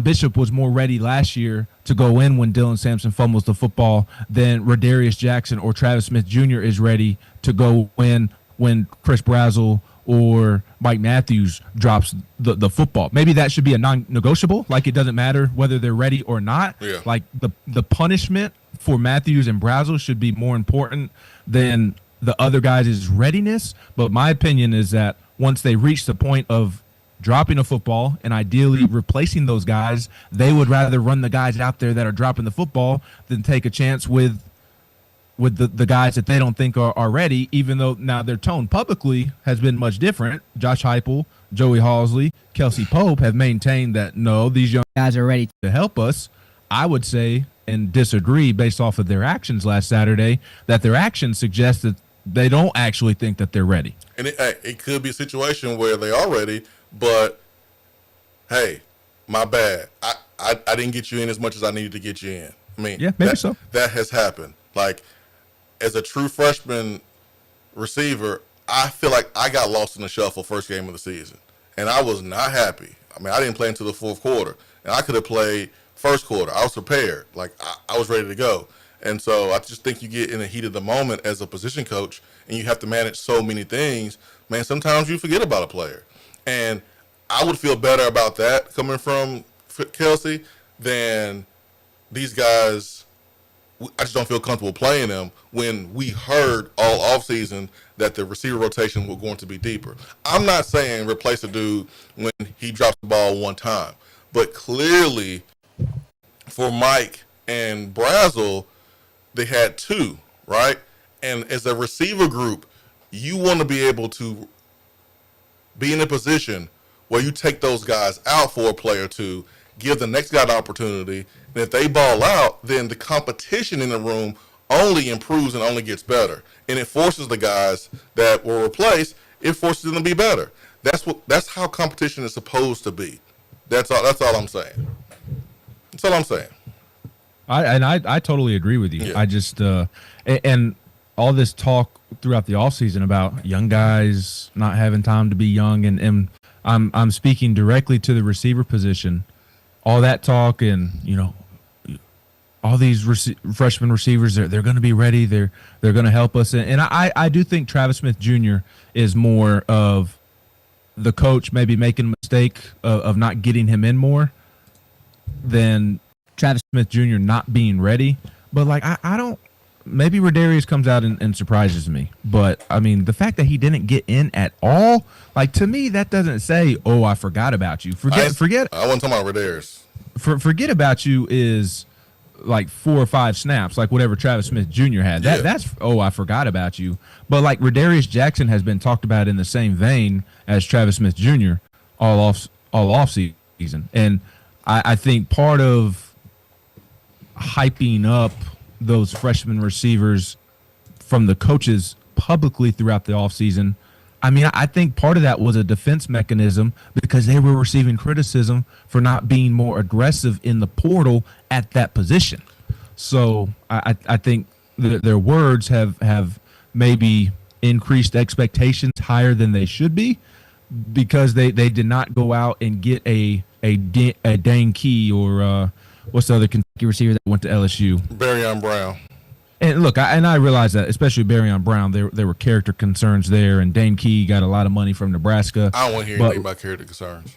Bishop was more ready last year to go in when Dylan Sampson fumbles the football than Rodarius Jackson or Travis Smith Jr. is ready to go in when Chris Brazzell or Mike Matthews drops the football. Maybe that should be a non-negotiable, like it doesn't matter whether they're ready or not. Yeah. Like the punishment for Matthews and Brazzell should be more important than the other guys' readiness. But my opinion is that once they reach the point of dropping a football and ideally replacing those guys, they would rather run the guys out there that are dropping the football than take a chance with the guys that they don't think are ready, even though now their tone publicly has been much different. Josh Heupel, Joey Halsley, Kelsey Pope have maintained that, no, these young guys are ready to help us. I would say and disagree based off of their actions last Saturday, that their actions suggest that they don't actually think that they're ready. And it could be a situation where they are ready, but, hey, my bad. I didn't get you in as much as I needed to get you in. I mean, yeah, maybe so. That has happened. Like, as a true freshman receiver, I feel like I got lost in the shuffle first game of the season, and I was not happy. I mean, I didn't play until the fourth quarter, and I could have played first quarter. I was prepared. Like, I was ready to go. And so I just think you get in the heat of the moment as a position coach, and you have to manage so many things. Man, sometimes you forget about a player. And I would feel better about that coming from Kelsey than these guys I just don't feel comfortable playing him when we heard all offseason that the receiver rotation was going to be deeper. I'm not saying replace a dude when he drops the ball one time, but clearly for Mike and Brazel, they had two, right? And as a receiver group, you want to be able to be in a position where you take those guys out for a play or two, give the next guy the opportunity, and if they ball out, then the competition in the room only improves and only gets better. And it forces the guys that were replaced, it forces them to be better. That's how competition is supposed to be. That's all I'm saying. That's all I'm saying. I totally agree with you. Yeah. I just and all this talk throughout the offseason about young guys not having time to be young, and I'm speaking directly to the receiver position. All that talk, and all these freshman receivers, they're going to be ready. They're going to help us, and I do think Travis Smith Jr. is more of the coach maybe making a mistake of not getting him in more than Travis Smith Jr. not being ready. But I don't. Maybe Rodarius comes out and surprises me. But I mean, the fact that he didn't get in at all, to me, that doesn't say, "Oh, I forgot about you." Forget. I wasn't talking about Rodarius. Forget about you is 4 or 5 snaps, whatever Travis Smith Jr. had. That's I forgot about you. But Rodarius Jackson has been talked about in the same vein as Travis Smith Jr. all off season, and I think part of hyping up those freshman receivers from the coaches publicly throughout the offseason, I think part of that was a defense mechanism because they were receiving criticism for not being more aggressive in the portal at that position. So I think their words have maybe increased expectations higher than they should be because they did not go out and get a Dane Key or what's the other Kentucky receiver that went to LSU? Barryon Brown. And look, I realize that, especially Barryon Brown, there were character concerns there, and Dane Key got a lot of money from Nebraska. I don't want to hear anything about character concerns.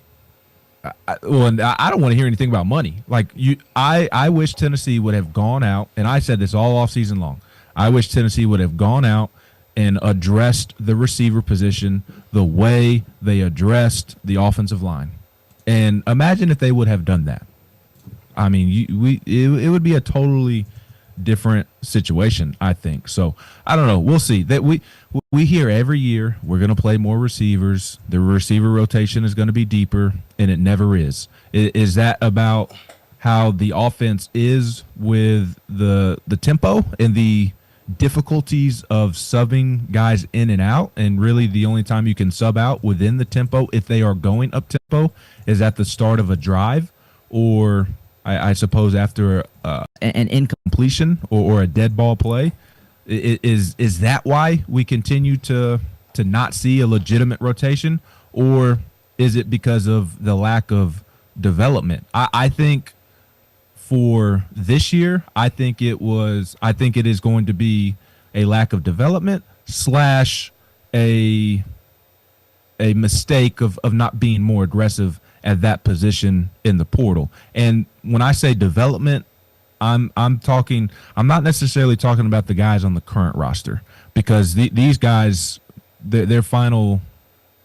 I don't want to hear anything about money. I wish Tennessee would have gone out, and I said this all off season long. I wish Tennessee would have gone out and addressed the receiver position the way they addressed the offensive line. And imagine if they would have done that. It would be a totally different situation, I think. So I don't know. We'll see. That we hear every year we're going to play more receivers. The receiver rotation is going to be deeper, and it never is. Is that about how the offense is with the tempo and the difficulties of subbing guys in and out? And really, the only time you can sub out within the tempo, if they are going up tempo, is at the start of a drive, or I suppose after an incompletion or a dead ball play. Is that why we continue to not see a legitimate rotation, or is it because of the lack of development? I think for this year, I think it is going to be a lack of development / a mistake of not being more aggressive at that position in the portal. And when I say development, I'm not necessarily talking about the guys on the current roster, because these guys, their final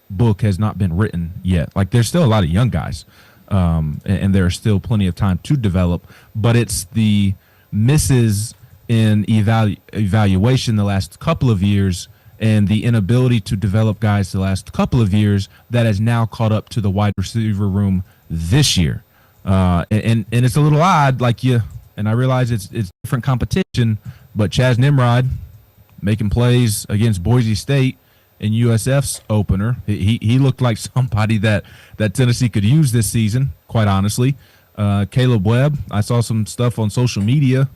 book has not been written yet. There's still a lot of young guys, and there's still plenty of time to develop, but it's the misses in evaluation the last couple of years and the inability to develop guys the last couple of years that has now caught up to the wide receiver room this year. And it's a little odd, and I realize it's different competition, but Chaz Nimrod making plays against Boise State in USF's opener. He looked like somebody that Tennessee could use this season, quite honestly. Caleb Webb, I saw some stuff on social media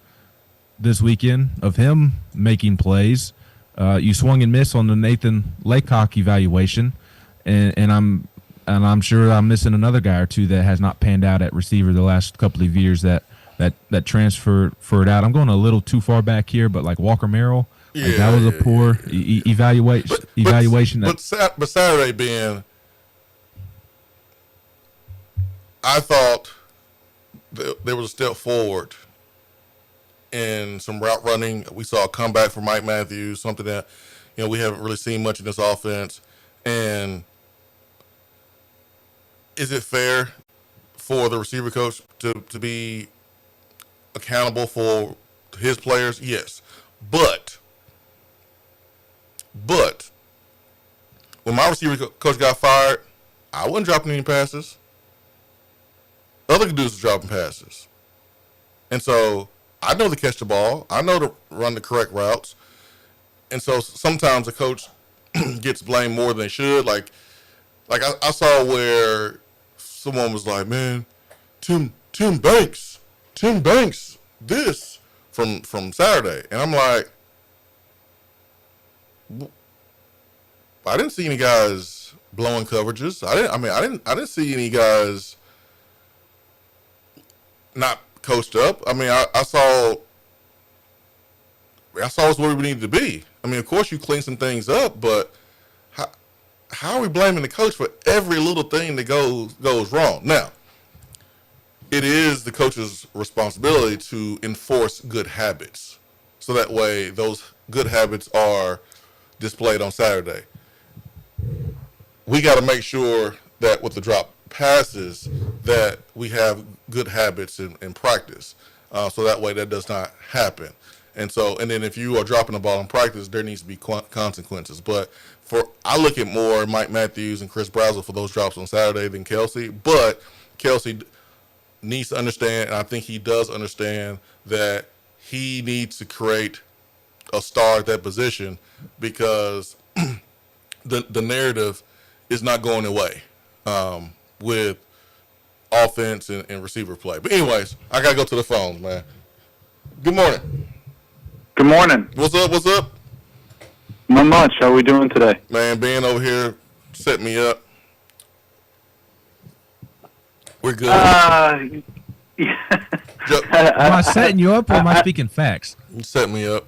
this weekend of him making plays. You swung and missed on the Nathan Laycock evaluation, and I'm sure I'm missing another guy or two that has not panned out at receiver the last couple of years that transferred out. I'm going a little too far back here, but Walker Merrill, that was a poor evaluation. But Saturday being, I thought there was a step forward in some route running. We saw a comeback from Mike Matthews, something that, we haven't really seen much in this offense. And is it fair for the receiver coach to be accountable for his players? Yes. But when my receiver coach got fired, I wasn't dropping any passes. Other dudes were dropping passes. And so I know to catch the ball. I know to run the correct routes. And so sometimes the coach gets blamed more than they should. Like I saw where someone was like, man, Tim Banks, this from Saturday. And I'm like, I didn't see any guys blowing coverages. I didn't see any guys not coached up. I mean, I saw us where we needed to be. I mean, of course you clean some things up, but how are we blaming the coach for every little thing that goes wrong? Now, it is the coach's responsibility to enforce good habits, so that way those good habits are displayed on Saturday. We got to make sure that with the drop passes that we have good habits in practice, so that way that does not happen. And then if you are dropping the ball in practice, there needs to be consequences. But I look at more Mike Matthews and Chris Brazzell for those drops on Saturday than Kelsey. But Kelsey needs to understand, and I think he does understand, that he needs to create a star at that position, because the narrative is not going away with offense and receiver play. But anyways, I got to go to the phones, man. Good morning. Good morning. What's up? Not much. How are we doing today? Man, Ben over here set me up. We're good. Yeah. Am I setting you up or am I speaking facts? You set me up.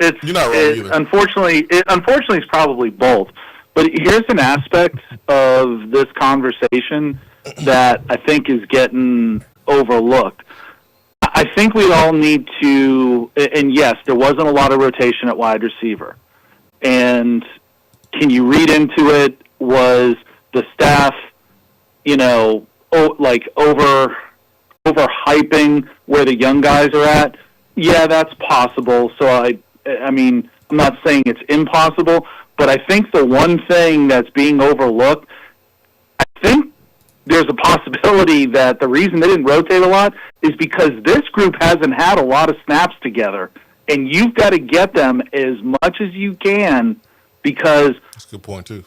You're not wrong either. Unfortunately, it's probably both. But here's an aspect of this conversation that I think is getting overlooked. I think we all need to, and yes, there wasn't a lot of rotation at wide receiver. And can you read into it? Was the staff, overhyping where the young guys are at? Yeah, that's possible. So I mean, I'm not saying it's impossible, but I think the one thing that's being overlooked, I think there's a possibility that the reason they didn't rotate a lot is because this group hasn't had a lot of snaps together, and you've got to get them as much as you can, because that's a good point too.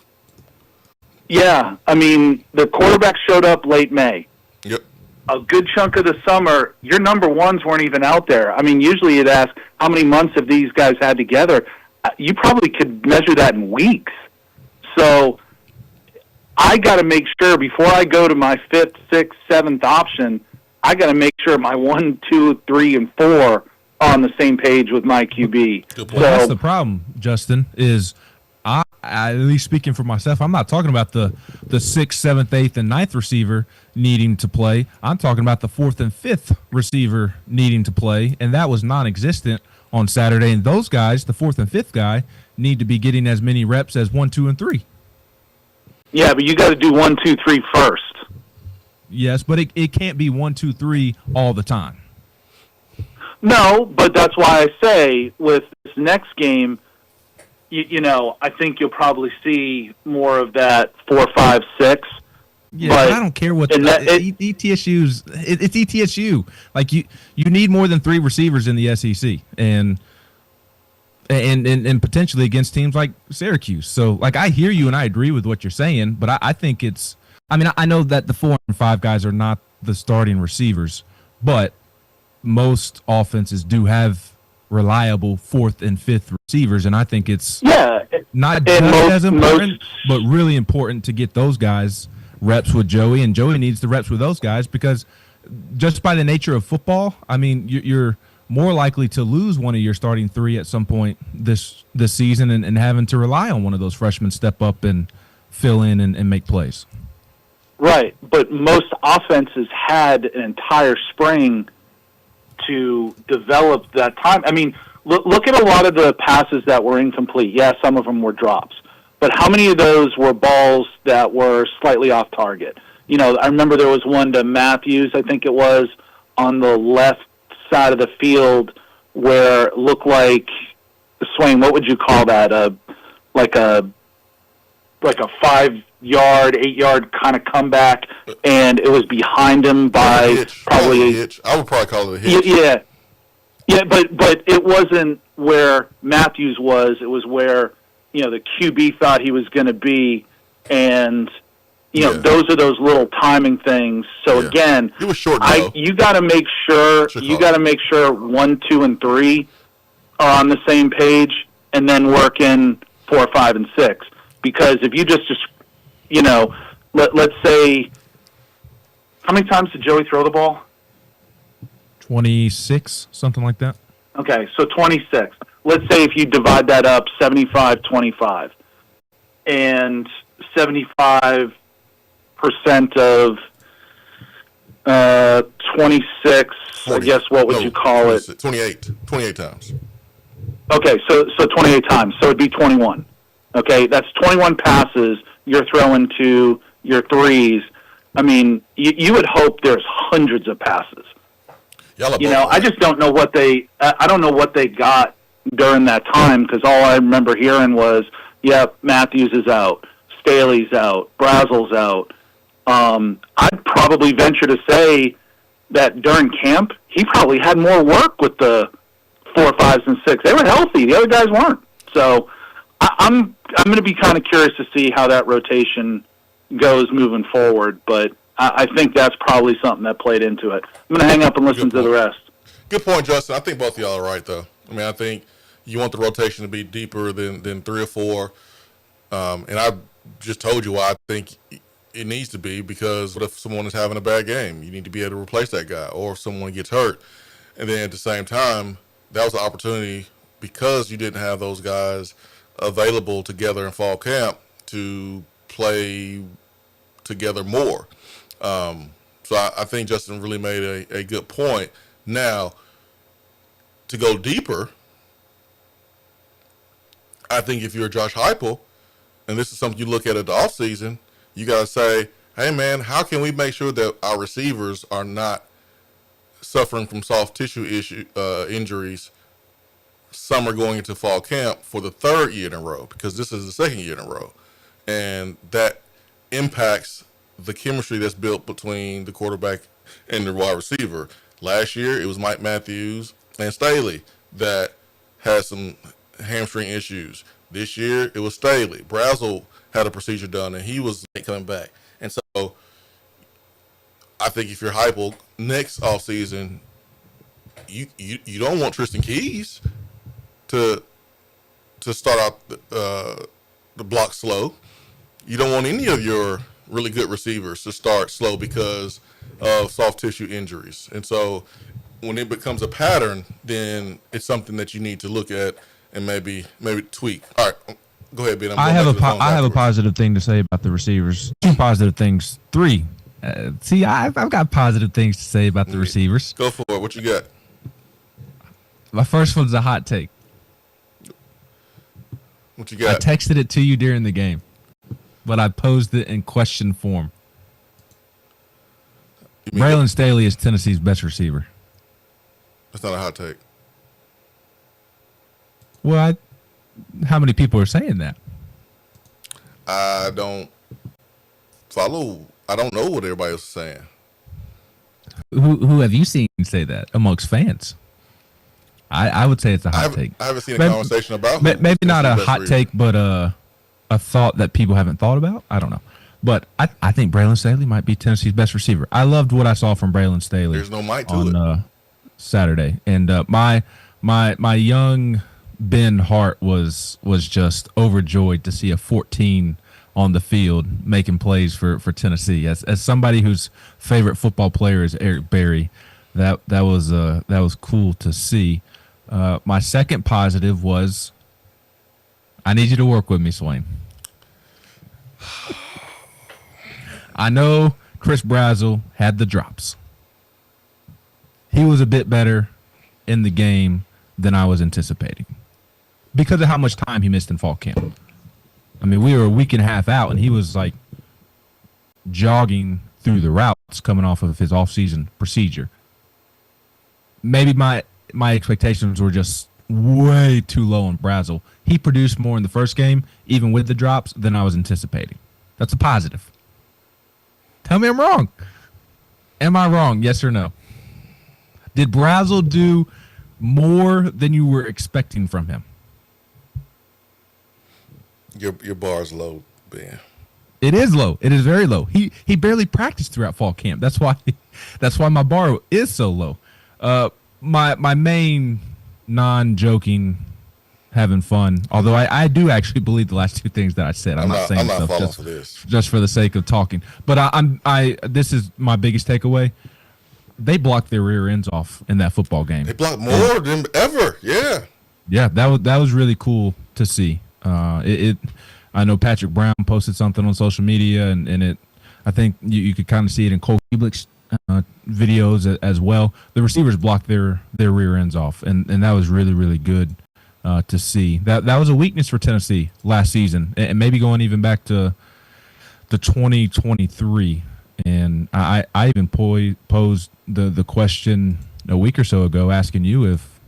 Yeah, I mean, the quarterback showed up late May. Yep. A good chunk of the summer, your number ones weren't even out there. I mean, usually you'd ask, how many months have these guys had together? You probably could measure that in weeks. So I got to make sure before I go to my 5th, 6th, 7th option, I got to make sure my 1, 2, 3, and 4 are on the same page with my QB. Well, that's the problem, Justin, is I, at least speaking for myself, I'm not talking about the 6th, 7th, 8th, and 9th receiver needing to play. I'm talking about the 4th and 5th receiver needing to play, and that was non-existent on Saturday. And those guys, the 4th and 5th guy, need to be getting as many reps as 1, 2, and 3. Yeah, but you got to do 1, 2, 3 first. Yes, but it can't be 1, 2, 3 all the time. No, but that's why I say with this next game, I think you'll probably see more of that 4, 5, 6. Yeah, but I don't care what ETSU's. It's ETSU. Like you need more than 3 receivers in the SEC, and potentially against teams like Syracuse. So, like, I hear you and I agree with what you're saying, but I think it's. I mean, I know that the 4 and 5 guys are not the starting receivers, but most offenses do have reliable 4th and 5th receivers, and I think it's not just as important, but really important to get those guys reps with Joey, and Joey needs the reps with those guys because just by the nature of football, I mean, you're more likely to lose one of your starting 3 at some point this season and having to rely on one of those freshmen step up and fill in and make plays. Right, but most offenses had an entire spring to develop that time. I mean, look at a lot of the passes that were incomplete. Yeah, some of them were drops. But how many of those were balls that were slightly off target? You know, I remember there was one to Matthews, I think it was, on the left side of the field where it looked like, Swain, what would you call that? Like a 5-yard, 8-yard kind of comeback, and it was behind him by probably a hitch. I would probably call it a hitch. Yeah, but it wasn't where Matthews was. It was where, you know, the QB thought he was going to be, and you know, those are those little timing things. So again, he was short. You got to make sure 1, 2, and 3 are on the same page, and then work in 4, 5, and 6. Because if you just you know, let's say, how many times did Joey throw the ball? 26, something like that. Okay, so 26. Let's say if you divide that up, 75-25, and 75% of 26. 40. I guess what would you call it? 28 times. Okay, so 28 times. So it'd be 21. Okay, that's 21 passes you're throwing to your threes. I mean, you would hope there's hundreds of passes. You know, I just don't know what I don't know what they got during that time, because all I remember hearing was, yep, Matthews is out, Staley's out, Brazel's out. I'd probably venture to say that during camp, he probably had more work with the 4, 5s, and 6. They were healthy. The other guys weren't. So I'm going to be kind of curious to see how that rotation goes moving forward, but I think that's probably something that played into it. I'm going to hang up and listen to the rest. Good point, Justin. I think both of y'all are right, though. I mean, I think you want the rotation to be deeper than 3 or 4, and I just told you why I think it needs to be, because what if someone is having a bad game? You need to be able to replace that guy, or if someone gets hurt. And then at the same time, that was an opportunity, because you didn't have those guys available together in fall camp, to play together more. So I think Justin really made a good point. Now, to go deeper, I think if you're Josh Heupel, and this is something you look at the offseason, you got to say, hey, man, how can we make sure that our receivers are not suffering from soft tissue injuries summer going into fall camp for the 3rd year in a row, because this is the 2nd year in a row. And that impacts the chemistry that's built between the quarterback and the wide receiver. Last year, it was Mike Matthews and Staley that had some hamstring issues. This year, it was Staley. Brazel had a procedure done, and he was coming back. And so I think if you're Heupel next offseason, you don't want Tristan Keys to start out the block slow. You don't want any of your really good receivers to start slow because of soft tissue injuries. And so when it becomes a pattern, then it's something that you need to look at and maybe tweak. All right, go ahead, Ben. I have a positive thing to say about the receivers. 2 positive things. 3. I've got positive things to say about the receivers. Go for it. What you got? My first one's a hot take. What you got? I texted it to you during the game, but I posed it in question form. Braylon Staley is Tennessee's best receiver. That's not a hot take. Well, how many people are saying that? I don't follow. I don't know what everybody else is saying. Who have you seen say that amongst fans? I would say it's a hot take. I haven't seen a conversation about it. Maybe not a hot take, but a thought that people haven't thought about. I don't know. But I think Braylon Staley might be Tennessee's best receiver. I loved what I saw from Braylon Staley. There's no mic to on Saturday. And my young Ben Hart was just overjoyed to see a 14 on the field making plays for Tennessee. As somebody whose favorite football player is Eric Berry, that was cool to see. My second positive was, I need you to work with me, Swain. I know Chris Brazel had the drops. He was a bit better in the game than I was anticipating because of how much time he missed in fall camp. I mean, we were a week and a half out, and he was like jogging through the routes coming off of his off-season procedure. Maybe my expectations were just way too low on Brazel. He produced more in the first game, even with the drops, than I was anticipating. That's a positive. Tell me I'm wrong. Am I wrong? Yes or no? Did Brazel do more than you were expecting from him? Your bar's low, Ben. It is low. It is very low. He barely practiced throughout fall camp. That's why my bar is so low. My main non-joking, having fun. Although I do actually believe the last two things that I said. I'm not saying stuff falling for this just for the sake of talking. But this is my biggest takeaway. They blocked their rear ends off in that football game. They blocked more than ever. Yeah. Yeah, that was really cool to see. I know Patrick Brown posted something on social media, and I think you could kind of see it in Cole Kublick's videos as well. The receivers blocked their rear ends off, and that was really, really good to see. That was a weakness for Tennessee last season, and maybe going even back to 2023. And I even posed the question a week or so ago, asking you if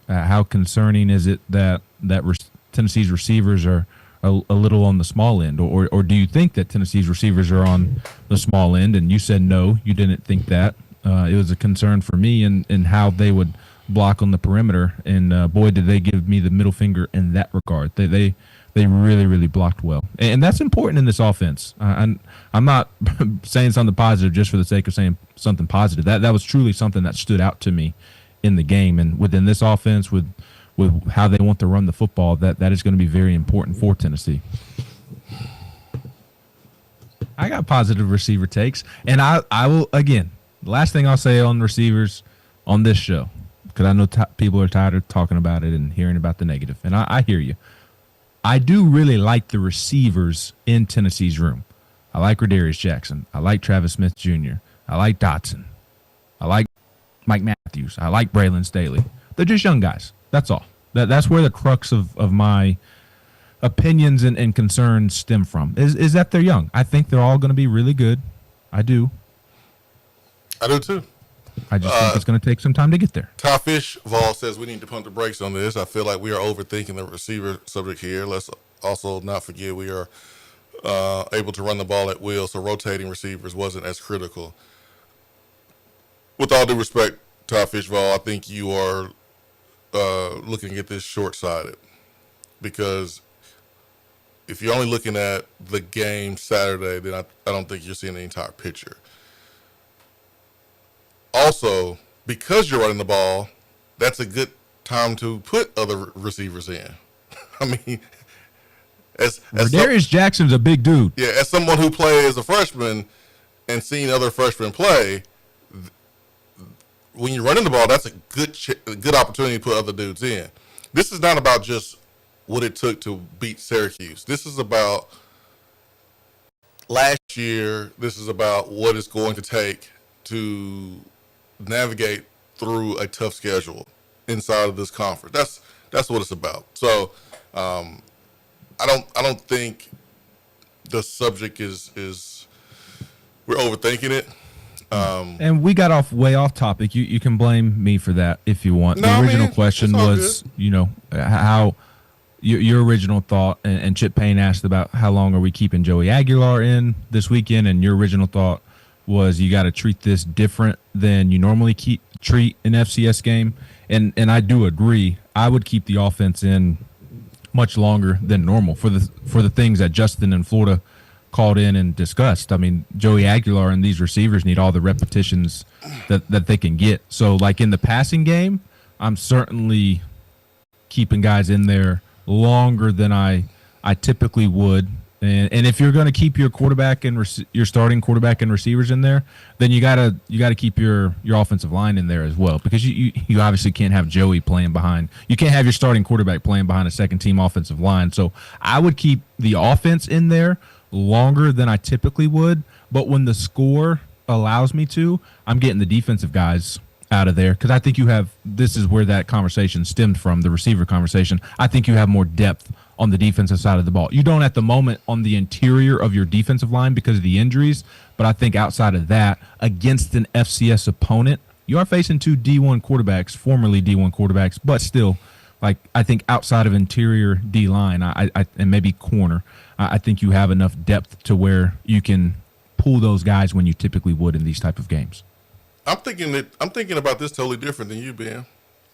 how concerning is it that Tennessee's receivers are a little on the small end, or do you think that Tennessee's receivers are on the small end? And you said no, you didn't think that. It was a concern for me in how they would block on the perimeter, and boy, did they give me the middle finger in that regard. They really, really blocked well, and that's important in this offense. I'm not saying something positive just for the sake of saying something positive. That was truly something that stood out to me in the game, and within this offense with how they want to run the football, that is going to be very important for Tennessee. I got positive receiver takes, and I will, again, the last thing I'll say on receivers on this show, because I know people are tired of talking about it and hearing about the negative, and I hear you. I do really like the receivers in Tennessee's room. I like Rodarius Jackson. I like Travis Smith Jr. I like Dotson. I like Mike Matthews. I like Braylon Staley. They're just young guys. That's all. That's where the crux of my opinions and concerns stem from, is that they're young. I think they're all going to be really good. I do. I do too. I just think it's going to take some time to get there. Ty Fish Vol says we need to pump the brakes on this. I feel like we are overthinking the receiver subject here. Let's also not forget we are able to run the ball at will, so rotating receivers wasn't as critical. With all due respect, Ty Fish Vol, I think you are looking at this short-sighted, because if you're only looking at the game Saturday, then I don't think you're seeing the entire picture. Also, because you're running the ball, that's a good time to put other receivers in. I mean, as Rodarius Jackson's a big dude. Yeah, as someone who played as a freshman and seen other freshmen play, when you're running the ball, that's a good opportunity to put other dudes in. This is not about just what it took to beat Syracuse. This is about last year. This is about what it's going to take to navigate through a tough schedule inside of this conference. That's what it's about. So I don't think the subject is we're overthinking it. And we got way off topic. You can blame me for that if you want. The original question was, how your original thought, and Chip Payne asked about how long are we keeping Joey Aguilar in this weekend, and your original thought was you got to treat this different than you normally treat an FCS game, and I do agree. I would keep the offense in much longer than normal for the things that Justin and Florida called in and discussed. I mean, Joey Aguilar and these receivers need all the repetitions that they can get. So, like in the passing game, I'm certainly keeping guys in there longer than I typically would. And if you're going to keep your quarterback and your starting quarterback and receivers in there, then you gotta keep your offensive line in there as well, because you obviously can't have Joey playing behind. You can't have your starting quarterback playing behind a second team offensive line. So I would keep the offense in there longer than I typically would. But when the score allows me to, I'm getting the defensive guys out of there, because I think you have, this is where that conversation stemmed from, the receiver conversation. I think you have more depth on the defensive side of the ball. You don't at the moment on the interior of your defensive line because of the injuries, but I think outside of that, against an FCS opponent, you are facing two D1 quarterbacks, formerly D1 quarterbacks, but still, like, I think outside of interior D-line and maybe corner, I think you have enough depth to where you can pull those guys when you typically would in these type of games. I'm thinking about this totally different than you, Ben.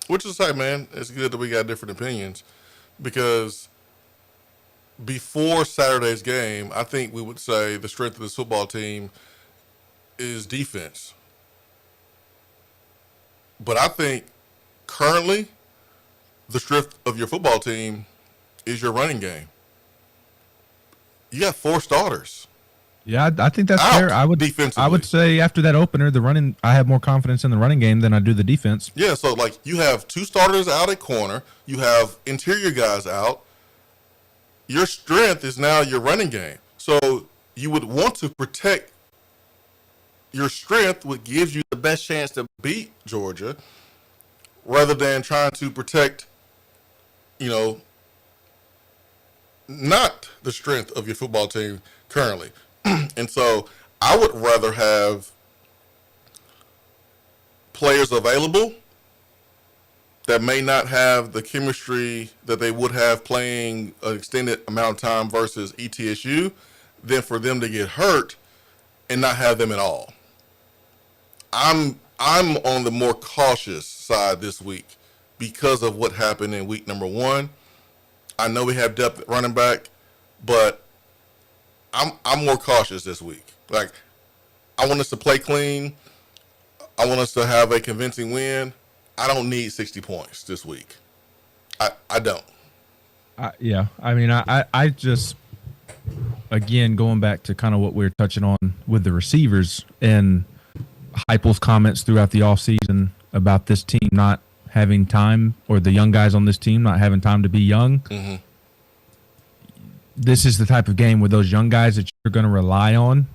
Which is like, man, it's good that we got different opinions, because before Saturday's game, I think we would say the strength of this football team is defense. But I think currently the strength of your football team is your running game. You got 4 starters. Yeah, I think that's Out fair. I would say after that opener, I have more confidence in the running game than I do the defense. Yeah, so like you have 2 starters out at corner, you have interior guys out. Your strength is now your running game. So you would want to protect your strength, what gives you the best chance to beat Georgia, rather than trying to protect, not the strength of your football team currently. And so I would rather have players available that may not have the chemistry that they would have playing an extended amount of time versus ETSU than for them to get hurt and not have them at all. I'm on the more cautious side this week because of what happened in week number 1. I know we have depth at running back, but I'm more cautious this week. Like, I want us to play clean. I want us to have a convincing win. I don't need 60 points this week. I don't. Yeah. I mean, I just, again, going back to kind of what we were touching on with the receivers and Heupel's comments throughout the offseason about this team not having time, or the young guys on this team not having time to be young. Mm-hmm. This is the type of game with those young guys that you're going to rely on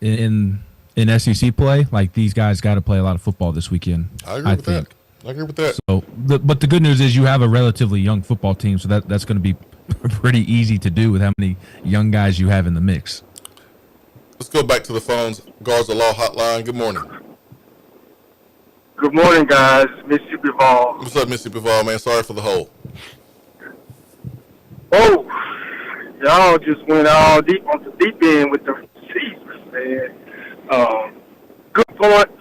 in SEC play. Like, these guys got to play a lot of football this weekend. I agree with that. So, but the good news is you have a relatively young football team, so that's going to be pretty easy to do with how many young guys you have in the mix. Let's go back to the phones. Guards the Law Hotline. Good morning. Good morning, guys. Mississippi Vol. What's up, Mississippi Vol, man? Sorry for the hold. Oh, y'all just went all deep on the deep end with the receivers, man. Good points.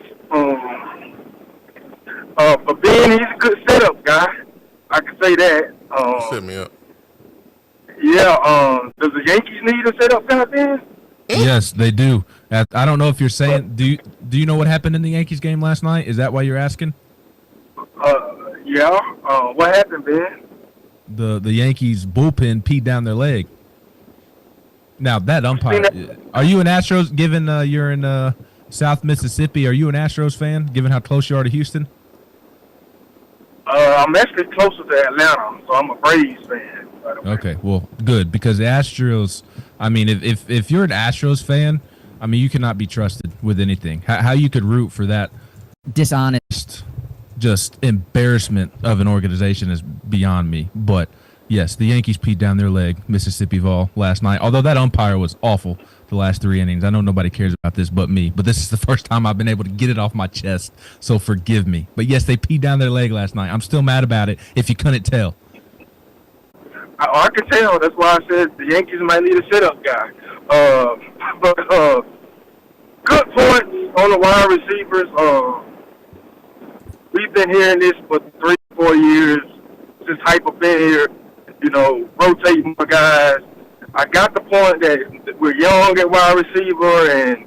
For Ben, he's a good setup guy. I can say that. Set me up. Yeah. Does the Yankees need a setup guy, Ben? Yes, they do. I don't know if you're saying. Do you know what happened in the Yankees game last night? Is that why you're asking? Yeah. What happened, Ben? The Yankees bullpen peed down their leg. Now that umpire, are you an Astros? Given you're in South Mississippi, are you an Astros fan? Given how close you are to Houston. I'm actually closer to Atlanta, so I'm a Braves fan. Okay, well, good, because the Astros. I mean, if you're an Astros fan, I mean, you cannot be trusted with anything. How you could root for that dishonest, just embarrassment of an organization is beyond me. But yes, the Yankees peed down their leg, Mississippi Vol, last night. Although that umpire was awful the last 3 innings. I know nobody cares about this but me. But this is the first time I've been able to get it off my chest, so forgive me. But yes, they peed down their leg last night. I'm still mad about it, if you couldn't tell. I can tell. That's why I said the Yankees might need a setup guy. But good points on the wide receivers. We've been hearing this for 3-4 years since Heupel been here. Rotating my guys. I got the point that we're young at wide receiver, and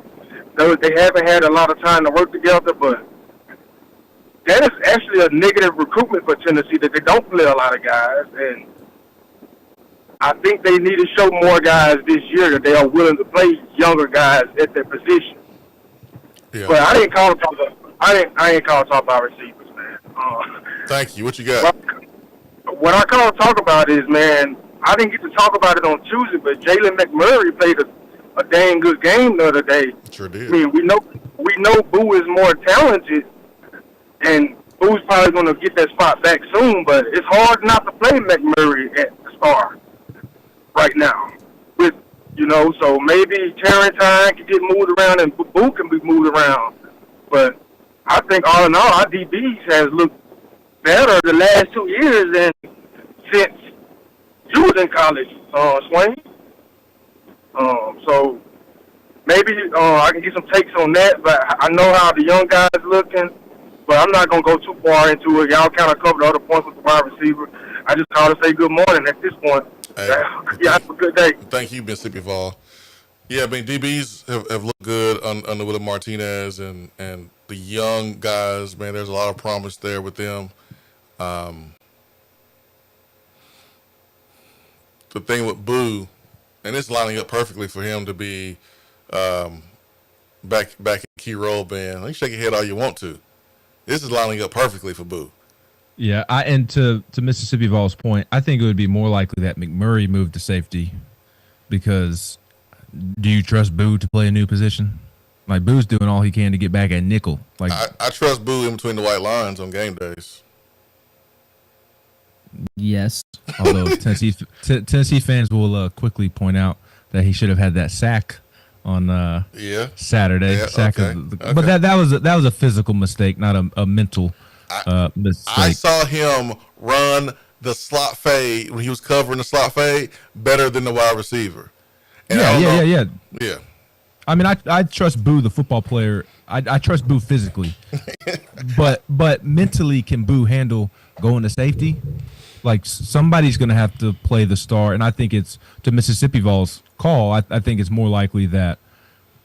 they haven't had a lot of time to work together. But that is actually a negative recruitment for Tennessee, that they don't play a lot of guys. And I think they need to show more guys this year that they are willing to play younger guys at their position. Yeah. But I didn't call talk about receivers, man. Thank you. What you got? What I call talk about is, man, I didn't get to talk about it on Tuesday, but Jalen McMurray played a dang good game the other day. Sure did. I mean, we know Boo is more talented, And Boo's probably going to get that spot back soon, but it's hard not to play McMurray at star right now. So maybe Tarrantine can get moved around and Boo can be moved around. But I think all in all, our DBs has looked better the last 2 years than since you was in college, Swain. So maybe I can get some takes on that, but I know how the young guys looking, but I'm not going to go too far into it. Y'all kind of covered the other points with the wide receiver. I just called to say good morning at this point. Hey, yeah, have a good day. Thank you, Mississippi Vol. Yeah, I mean, DBs have looked good under Willie Martinez and the young guys, man, there's a lot of promise there with them. The thing with Boo, and it's lining up perfectly for him to be back in key role, man. You can shake your head all you want to. This is lining up perfectly for Boo. Yeah, and to Mississippi Vol's point, I think it would be more likely that McMurray moved to safety because do you trust Boo to play a new position? Like, Boo's doing all he can to get back at nickel. Like, I trust Boo in between the white lines on game days. Yes. Although Tennessee fans will quickly point out that he should have had that sack on Saturday. Yeah, sack okay. But that was a physical mistake, not a mental mistake. I saw him run the slot fade when he was covering the slot fade better than the wide receiver. And Yeah. I mean, I trust Boo, the football player. I trust Boo physically, but mentally, can Boo handle going to safety? Like, somebody's going to have to play the star, and I think it's to Mississippi Vol's call. I think it's more likely that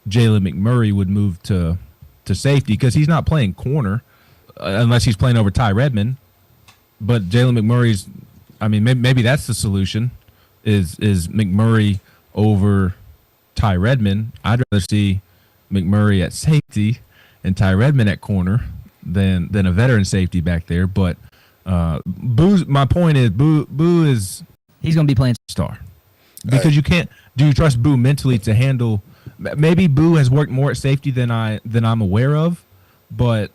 Jalen McMurray would move to safety because he's not playing corner unless he's playing over Ty Redmond. But Jalen McMurray's, I mean, maybe that's the solution is McMurray over Ty Redmond. I'd rather see McMurray at safety and Ty Redmond at corner than a veteran safety back there. But my point is Boo is He's going to be playing star because you can't. Do you trust Boo mentally to handle? Maybe Boo has worked more at safety than I'm aware of, but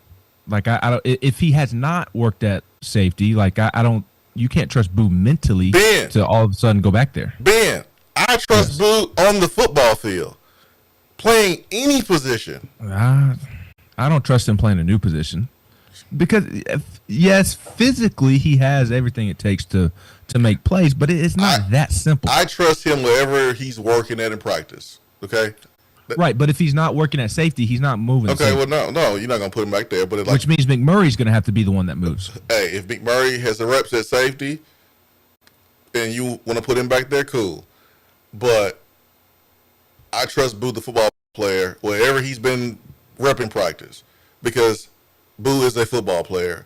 like I don't. If he has not worked at safety, like I don't. You can't trust Boo mentally to all of a sudden go back there. Ben, I trust Boo on the football field, playing any position. I don't trust him playing a new position because, yes, physically he has everything it takes to make plays, but it's not that simple. I trust him wherever he's working at in practice. Okay. Right, but if he's not working at safety, he's not moving. Okay, well, no, you're not gonna put him back there. But which means McMurray's gonna have to be the one that moves. Hey, if McMurray has the reps at safety, and you want to put him back there, cool. But I trust Boo, the football player, wherever he's been repping practice, because Boo is a football player,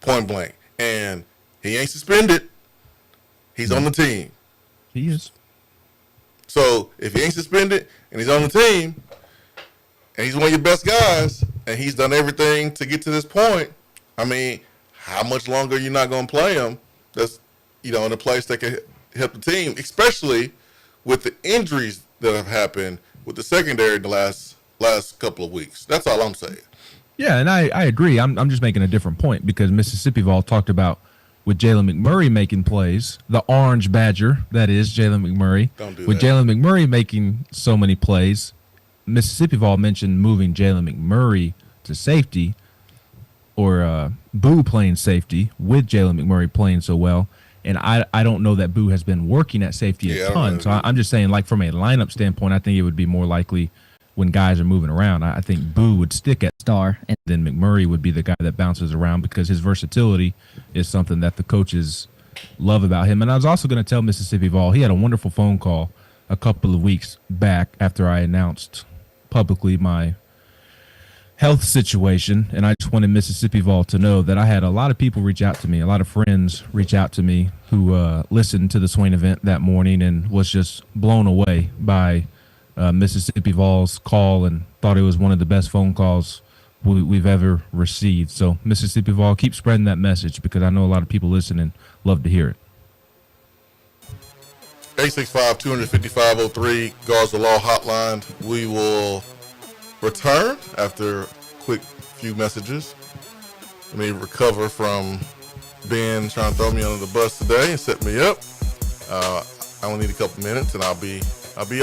point blank, and he ain't suspended. He's on the team. He is. So if he ain't suspended and he's on the team and he's one of your best guys and he's done everything to get to this point, I mean, how much longer are you not going to play him? That's, in a place that can help the team, especially with the injuries that have happened with the secondary in the last couple of weeks. That's all I'm saying. Yeah, and I agree. I'm just making a different point because Mississippi Vol talked about with Jalen McMurray making plays, the orange badger, that is Jalen McMurray. With Jalen McMurray making so many plays, Mississippi Vol mentioned moving Jalen McMurray to safety or Boo playing safety with Jalen McMurray playing so well. And I don't know that Boo has been working at safety a ton. So I'm just saying, like, from a lineup standpoint, I think it would be more likely when guys are moving around. I think Boo would stick at star, and then McMurray would be the guy that bounces around because his versatility is something that the coaches love about him. And I was also going to tell Mississippi Vol, he had a wonderful phone call a couple of weeks back after I announced publicly my health situation, and I just wanted Mississippi Vol to know that I had a lot of people reach out to me, a lot of friends reach out to me who listened to the Swain event that morning and was just blown away by Mississippi Vol's call and thought it was one of the best phone calls we've ever received. So Mississippi Vol, keep spreading that message because I know a lot of people listen and love to hear it. 865-255-03, Guards the Law hotline. We will return after a quick few messages. Let me recover from Ben trying to throw me under the bus today and set me up. I only need a couple minutes and I'll be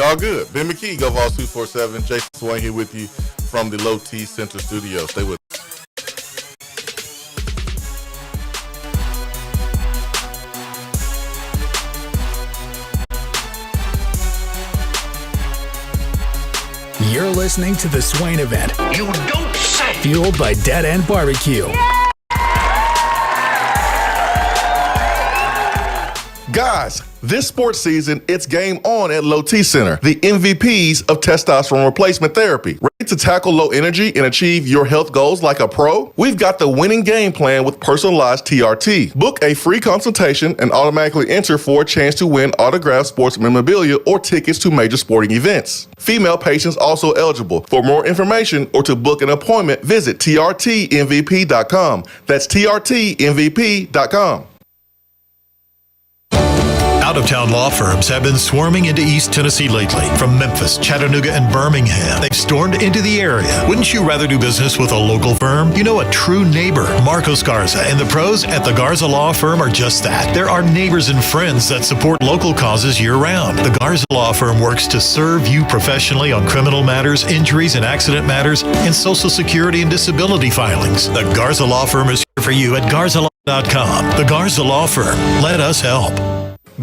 all good. Ben McKee, GoVols 247. Jason Swain here with you from the Low T Center studio. Stay with us. You're listening to the Swain Event. You don't say. Fueled by Dead End Barbecue. Guys, this sports season, it's game on at Low T Center, the MVPs of testosterone replacement therapy. Ready to tackle low energy and achieve your health goals like a pro? We've got the winning game plan with personalized TRT. Book a free consultation and automatically enter for a chance to win autographed sports memorabilia or tickets to major sporting events. Female patients also eligible. For more information or to book an appointment, visit trtmvp.com. That's trtmvp.com. Out-of-town law firms have been swarming into East Tennessee lately. From Memphis, Chattanooga, and Birmingham, they've stormed into the area. Wouldn't you rather do business with a local firm? You know, a true neighbor. Marcos Garza and the pros at the Garza Law Firm are just that. There are neighbors and friends that support local causes year-round. The Garza Law Firm works to serve you professionally on criminal matters, injuries and accident matters, and Social Security and disability filings. The Garza Law Firm is here for you at garzalaw.com. The Garza Law Firm. Let us help.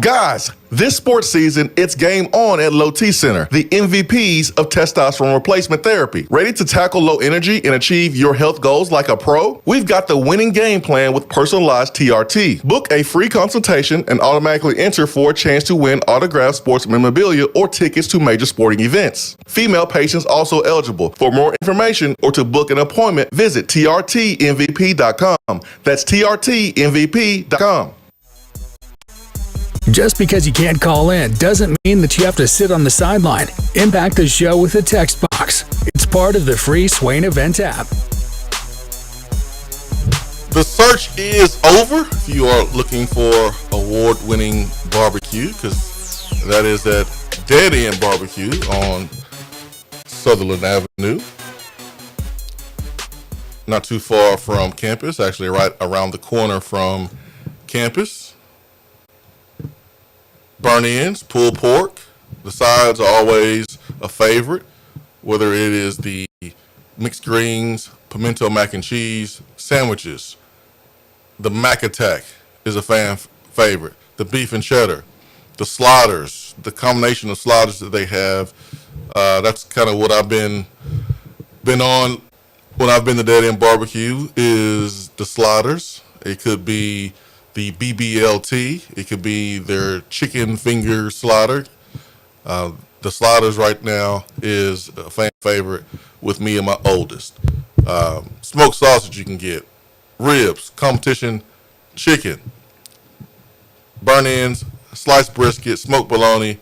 Guys, this sports season, it's game on at Low T Center, the MVPs of testosterone replacement therapy. Ready to tackle low energy and achieve your health goals like a pro? We've got the winning game plan with personalized TRT. Book a free consultation and automatically enter for a chance to win autographed sports memorabilia or tickets to major sporting events. Female patients also eligible. For more information or to book an appointment, visit trtmvp.com. That's trtmvp.com. Just because you can't call in doesn't mean that you have to sit on the sideline. Impact the show with a text box. It's part of the free Swain Event app. The search is over if you are looking for award-winning barbecue, because that is at Dead End Barbecue on Sutherland Avenue. Not too far from campus, actually right around the corner from campus. Burn-ins, pulled pork. The sides are always a favorite, whether it is the mixed greens, pimento mac and cheese, sandwiches. The Mac Attack is a fan favorite. The beef and cheddar, the sliders, the combination of sliders that they have. That's kind of what I've been on when I've been to Dead End Barbecue is the sliders. It could be the BBLT. It could be their chicken finger slider. The sliders right now is a fan favorite with me and my oldest. Smoked sausage you can get. Ribs, competition chicken, burn-ins, sliced brisket, smoked bologna,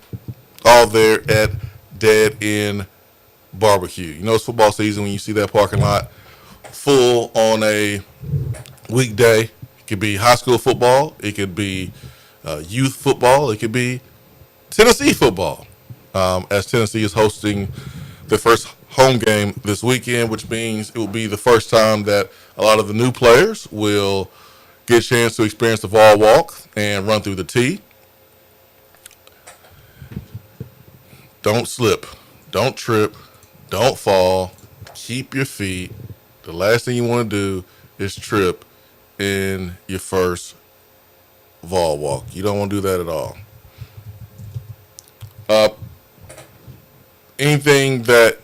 all there at Dead End Barbecue. You know it's football season when you see that parking lot full on a weekday. It could be high school football. It could be youth football. It could be Tennessee football, as Tennessee is hosting the first home game this weekend, which means it will be the first time that a lot of the new players will get a chance to experience the Vol Walk and run through the tee. Don't slip. Don't trip. Don't fall. Keep your feet. The last thing you want to do is trip in your first Vol Walk. You don't want to do that at all. Anything that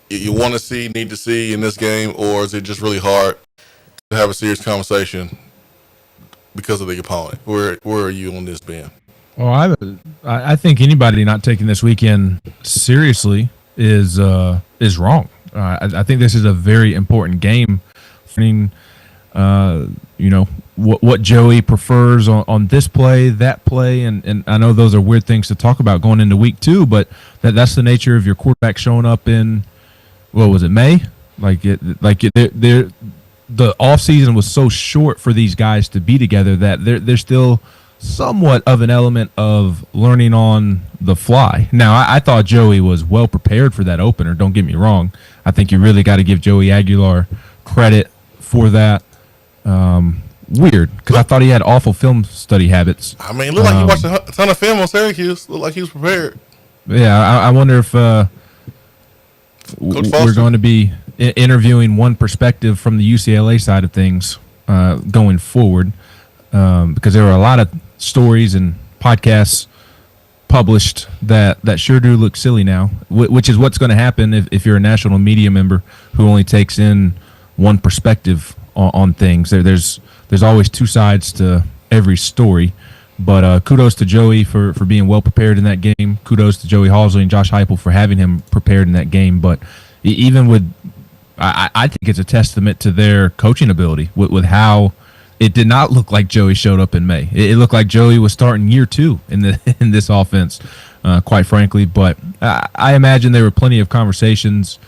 you want to see, need to see in this game, or is it just really hard to have a serious conversation because of the opponent? Where are you on this, Ben? Well, I think anybody not taking this weekend seriously is wrong. I think this is a very important game. What Joey prefers on this play, that play, and I know those are weird things to talk about going into week 2, but that's the nature of your quarterback showing up in, what was it, May? The off season was so short for these guys to be together that there's still somewhat of an element of learning on the fly. Now, I thought Joey was well prepared for that opener. Don't get me wrong. I think you really got to give Joey Aguilar credit for that. Weird, because I thought he had awful film study habits. I mean, it looked like he watched a ton of film on Syracuse. Looked like he was prepared. Yeah, I wonder if we're going to be interviewing one perspective from the UCLA side of things going forward, because there were a lot of stories and podcasts published that sure do look silly now, which is what's going to happen if you're a national media member who only takes in one perspective on things. There's always two sides to every story. But kudos to Joey for being well prepared in that game. Kudos to Joey Halsley and Josh Heupel for having him prepared in that game. But even with, I think it's a testament to their coaching ability with how it did not look like Joey showed up in May. It looked like Joey was starting year 2 in this offense, quite frankly. But I imagine there were plenty of conversations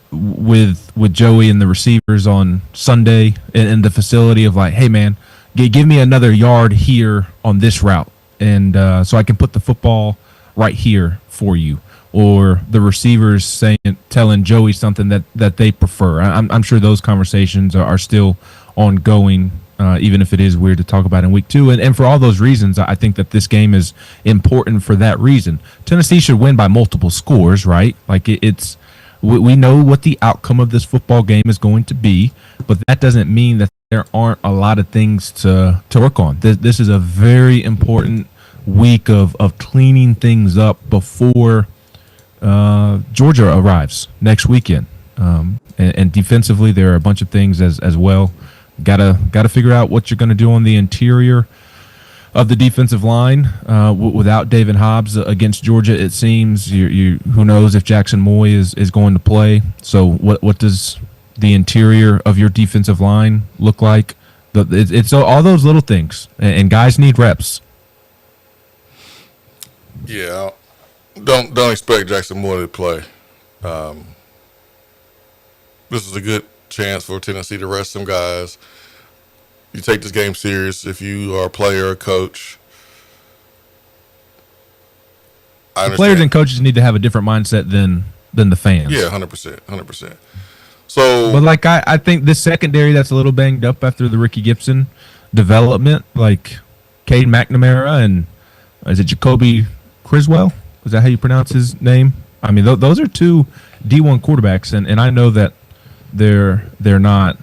with Joey and the receivers on Sunday in the facility of like, hey man, give me another yard here on this route, and so I can put the football right here for you. Or the receivers telling Joey something that they prefer. I'm sure those conversations are still ongoing, even if it is weird to talk about in week 2. And for all those reasons, I think that this game is important for that reason. Tennessee should win by multiple scores, right? Like we know what the outcome of this football game is going to be, but that doesn't mean that there aren't a lot of things to work on. This is a very important week of cleaning things up before Georgia arrives next weekend. And defensively, there are a bunch of things as well. Gotta figure out what you're going to do on the interior of the defensive line without David Hobbs against Georgia. It seems who knows if Jackson Moy is going to play. So what does the interior of your defensive line look like? It's all those little things, and guys need reps. Yeah, don't expect Jackson Moore to play. This is a good chance for Tennessee to rest some guys. You take this game serious if you are a player or coach. Players and coaches need to have a different mindset than the fans. Yeah, 100%. So, but like I think this secondary that's a little banged up after the Ricky Gibson development, like Cade McNamara and is it Jacoby Criswell? Is that how you pronounce his name? I mean, those are two D1 quarterbacks, and I know that they're not,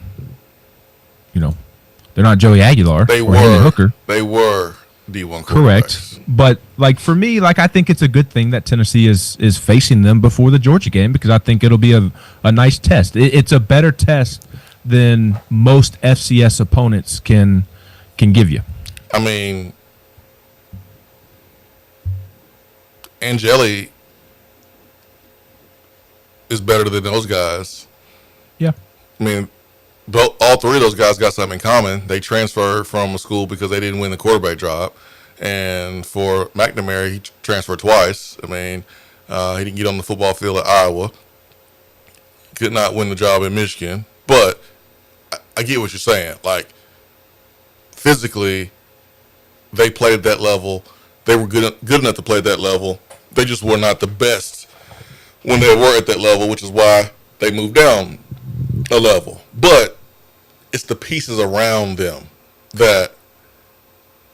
they're not Joey Aguilar or Hendon Hooker. They were D1 quarterbacks. Correct. But like for me, like I think it's a good thing that Tennessee is facing them before the Georgia game, because I think it'll be a nice test. It's a better test than most FCS opponents can give you. I mean, Angeli is better than those guys. Yeah. I mean, all three of those guys got something in common. They transferred from a school because they didn't win the quarterback job. And for McNamara, he transferred twice. I mean, he didn't get on the football field at Iowa. Could not win the job in Michigan. But I get what you're saying. Like, physically, they played at that level. They were good enough to play at that level. They just were not the best when they were at that level, which is why they moved down a level. But it's the pieces around them that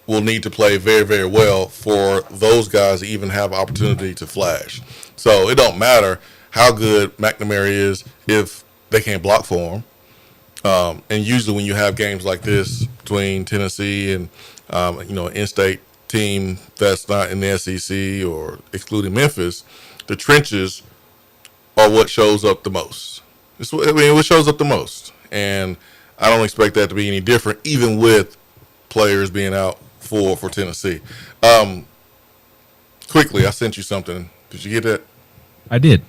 will need to play very, very well for those guys to even have opportunity to flash. So it don't matter how good McNamara is if they can't block for him. And usually when you have games like this between Tennessee and an in-state team that's not in the SEC or excluding Memphis, the trenches are what shows up the most. What shows up the most. And I don't expect that to be any different, even with players being out for Tennessee. Quickly, I sent you something. Did you get that? I did.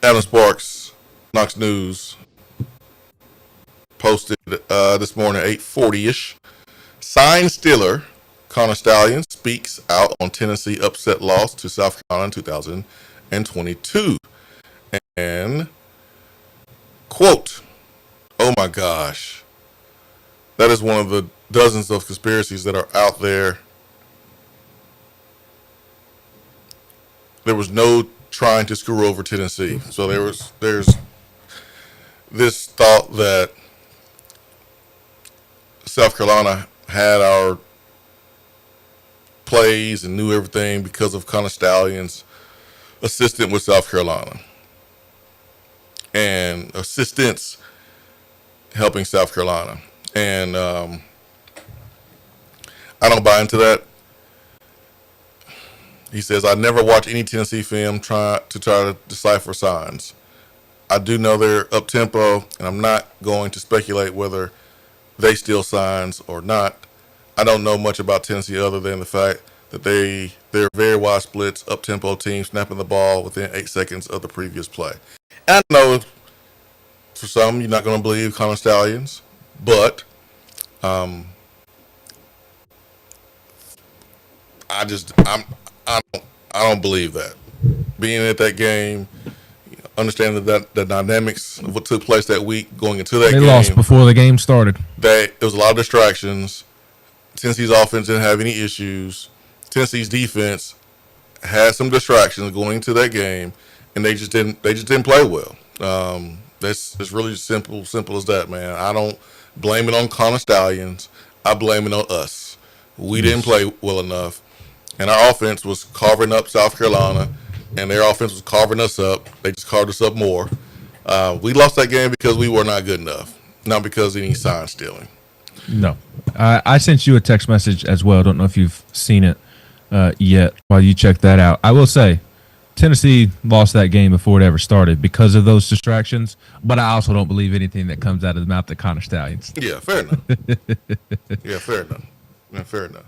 Adam Sparks, Knox News, posted this morning, 8:40-ish. Sign Stiller, Connor Stallion speaks out on Tennessee upset loss to South Carolina in 2022. And, quote, oh my gosh, that is one of the dozens of conspiracies that are out there was no trying to screw over Tennessee. So there's this thought that South Carolina had our plays and knew everything because of Connor Stallion's assistant with South Carolina and assistants helping South Carolina. And I don't buy into that. He says, I never watch any Tennessee film try to decipher signs. I do know they're up-tempo, and I'm not going to speculate whether they steal signs or not. I don't know much about Tennessee other than the fact that they're very wide splits, up-tempo team, snapping the ball within 8 seconds of the previous play. And I know for some you're not going to believe Connor Stallions, but I don't believe that. Being at that game, understanding that the dynamics of what took place that week going into that game. They lost before the game started. There was a lot of distractions. Tennessee's offense didn't have any issues. Tennessee's defense had some distractions going into that game, and they just didn't play well. It's really simple as that, man. I don't blame it on Connor Stallions. I blame it on us. We didn't play well enough, and our offense was carving up South Carolina, and their offense was carving us up. They just carved us up more. We lost that game because we were not good enough, not because of any sign stealing. No. I sent you a text message as well. I don't know if you've seen it yet. While you check that out, I will say Tennessee lost that game before it ever started because of those distractions, but I also don't believe anything that comes out of the mouth of Connor Stallions. Yeah, fair enough. Fair enough.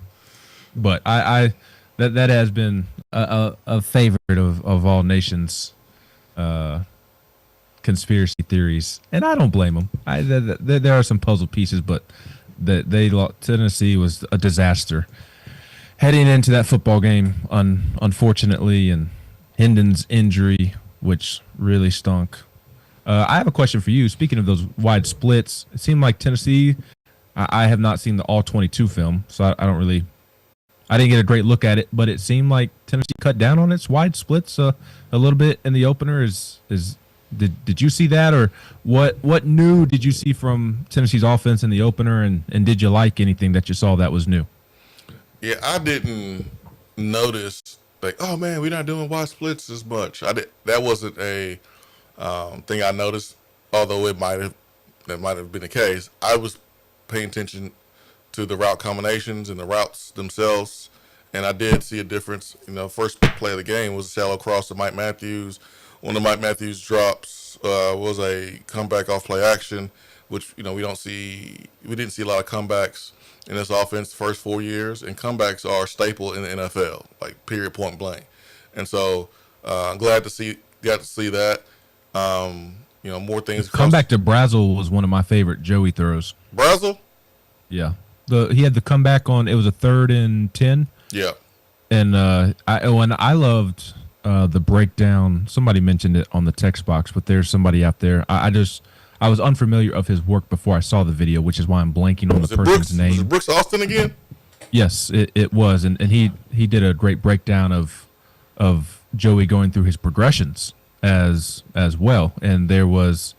But that has been a favorite of all nations conspiracy theories, and I don't blame them. There are some puzzle pieces, but Tennessee was a disaster heading into that football game, unfortunately, and Hendon's injury, which really stunk. I have a question for you. Speaking of those wide splits, it seemed like Tennessee. I have not seen the all 22 film, so I didn't get a great look at it, but it seemed like Tennessee cut down on its wide splits a little bit in the opener. Did you see that, or what new did you see from Tennessee's offense in the opener, and did you like anything that you saw that was new? Yeah, I didn't notice like, oh man, we're not doing wide splits as much. That wasn't a thing I noticed, although that might have been the case. I was paying attention to the route combinations and the routes themselves, and I did see a difference. First play of the game was a shallow cross to Mike Matthews. One of Mike Matthews' drops was a comeback off play action, which we didn't see a lot of comebacks in this offense the first 4 years, and comebacks are a staple in the NFL, like period, point blank. And so I'm got to see that. More things. Comeback to Brazel was one of my favorite Joey throws. Brazel? Yeah. He had the comeback on, it was a 3rd and 10. Yeah. And I loved the breakdown. Somebody mentioned it on the text box, but there's somebody out there. I was unfamiliar of his work before I saw the video, which is why I'm blanking on the person's name. Was it Brooks Austin again? Yes, it was, and he did a great breakdown of Joey going through his progressions as well. And there was,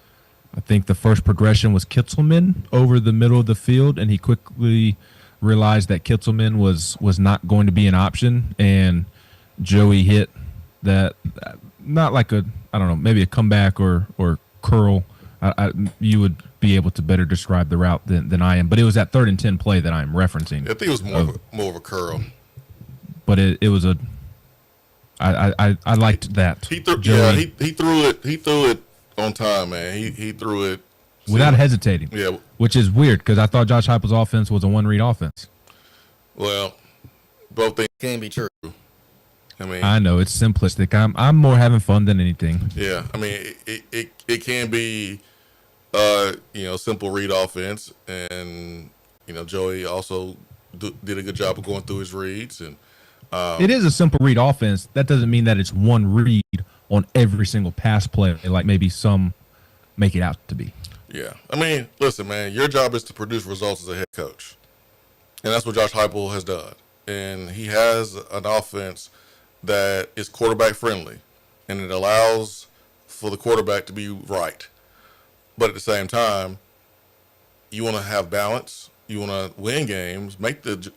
I think the first progression was Kitzelman over the middle of the field, and he quickly realized that Kitzelman was not going to be an option, and Joey hit that, not like maybe a comeback or curl. You would be able to better describe the route than I am, but it was that 3rd and 10 play that I'm referencing. I think it was more of a curl. But it was I liked that. He threw it on time, man. He threw it without hesitating. Yeah, which is weird because I thought Josh Heupel's offense was a one-read offense. Well, both things can be true. I know it's simplistic. I'm more having fun than anything. Yeah, it can be simple read offense, and Joey also did a good job of going through his reads, and it is a simple read offense. That doesn't mean that it's one read on every single pass play, like maybe some make it out to be. Yeah, listen, man, your job is to produce results as a head coach, and that's what Josh Heupel has done, and he has an offense that is quarterback friendly, and it allows for the quarterback to be right. But at the same time, you want to have balance. You want to win games, make the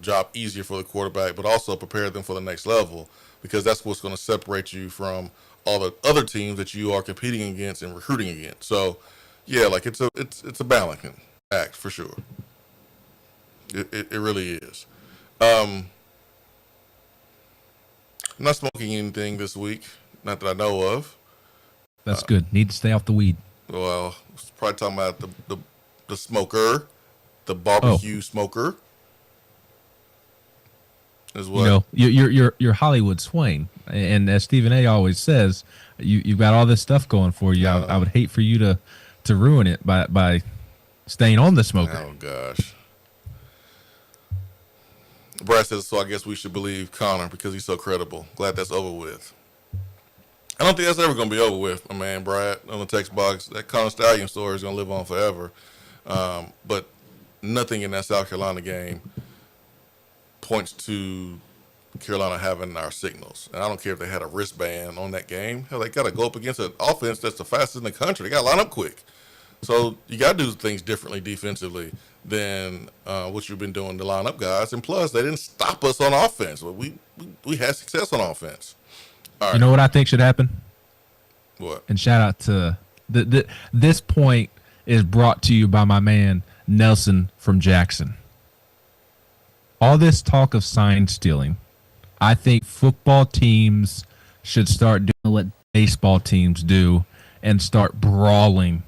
job easier for the quarterback, but also prepare them for the next level, because that's what's going to separate you from all the other teams that you are competing against and recruiting against. So, yeah, like it's a balancing act for sure. It really is. I'm not smoking anything this week, not that I know of. That's good. Need to stay off the weed. Well, probably talking about the smoker, the barbecue smoker. Is what? You're Hollywood Swain, and as Stephen A. always says, you've got all this stuff going for you. I would hate for you to ruin it by staying on the smoker. Oh gosh. Brad says, so I guess we should believe Connor because he's so credible. Glad that's over with. I don't think that's ever going to be over with, my man Brad, on the text box. That Connor Stallion story is going to live on forever. But nothing in that South Carolina game points to Carolina having our signals. And I don't care if they had a wristband on that game. Hell, they got to go up against an offense that's the fastest in the country. They got to line up quick. So you got to do things differently defensively than what you've been doing to line up guys. And plus, they didn't stop us on offense. We had success on offense. All right. You know what I think should happen? What? And shout out to this point is brought to you by my man Nelson from Jackson. All this talk of sign stealing, I think football teams should start doing what baseball teams do and start brawling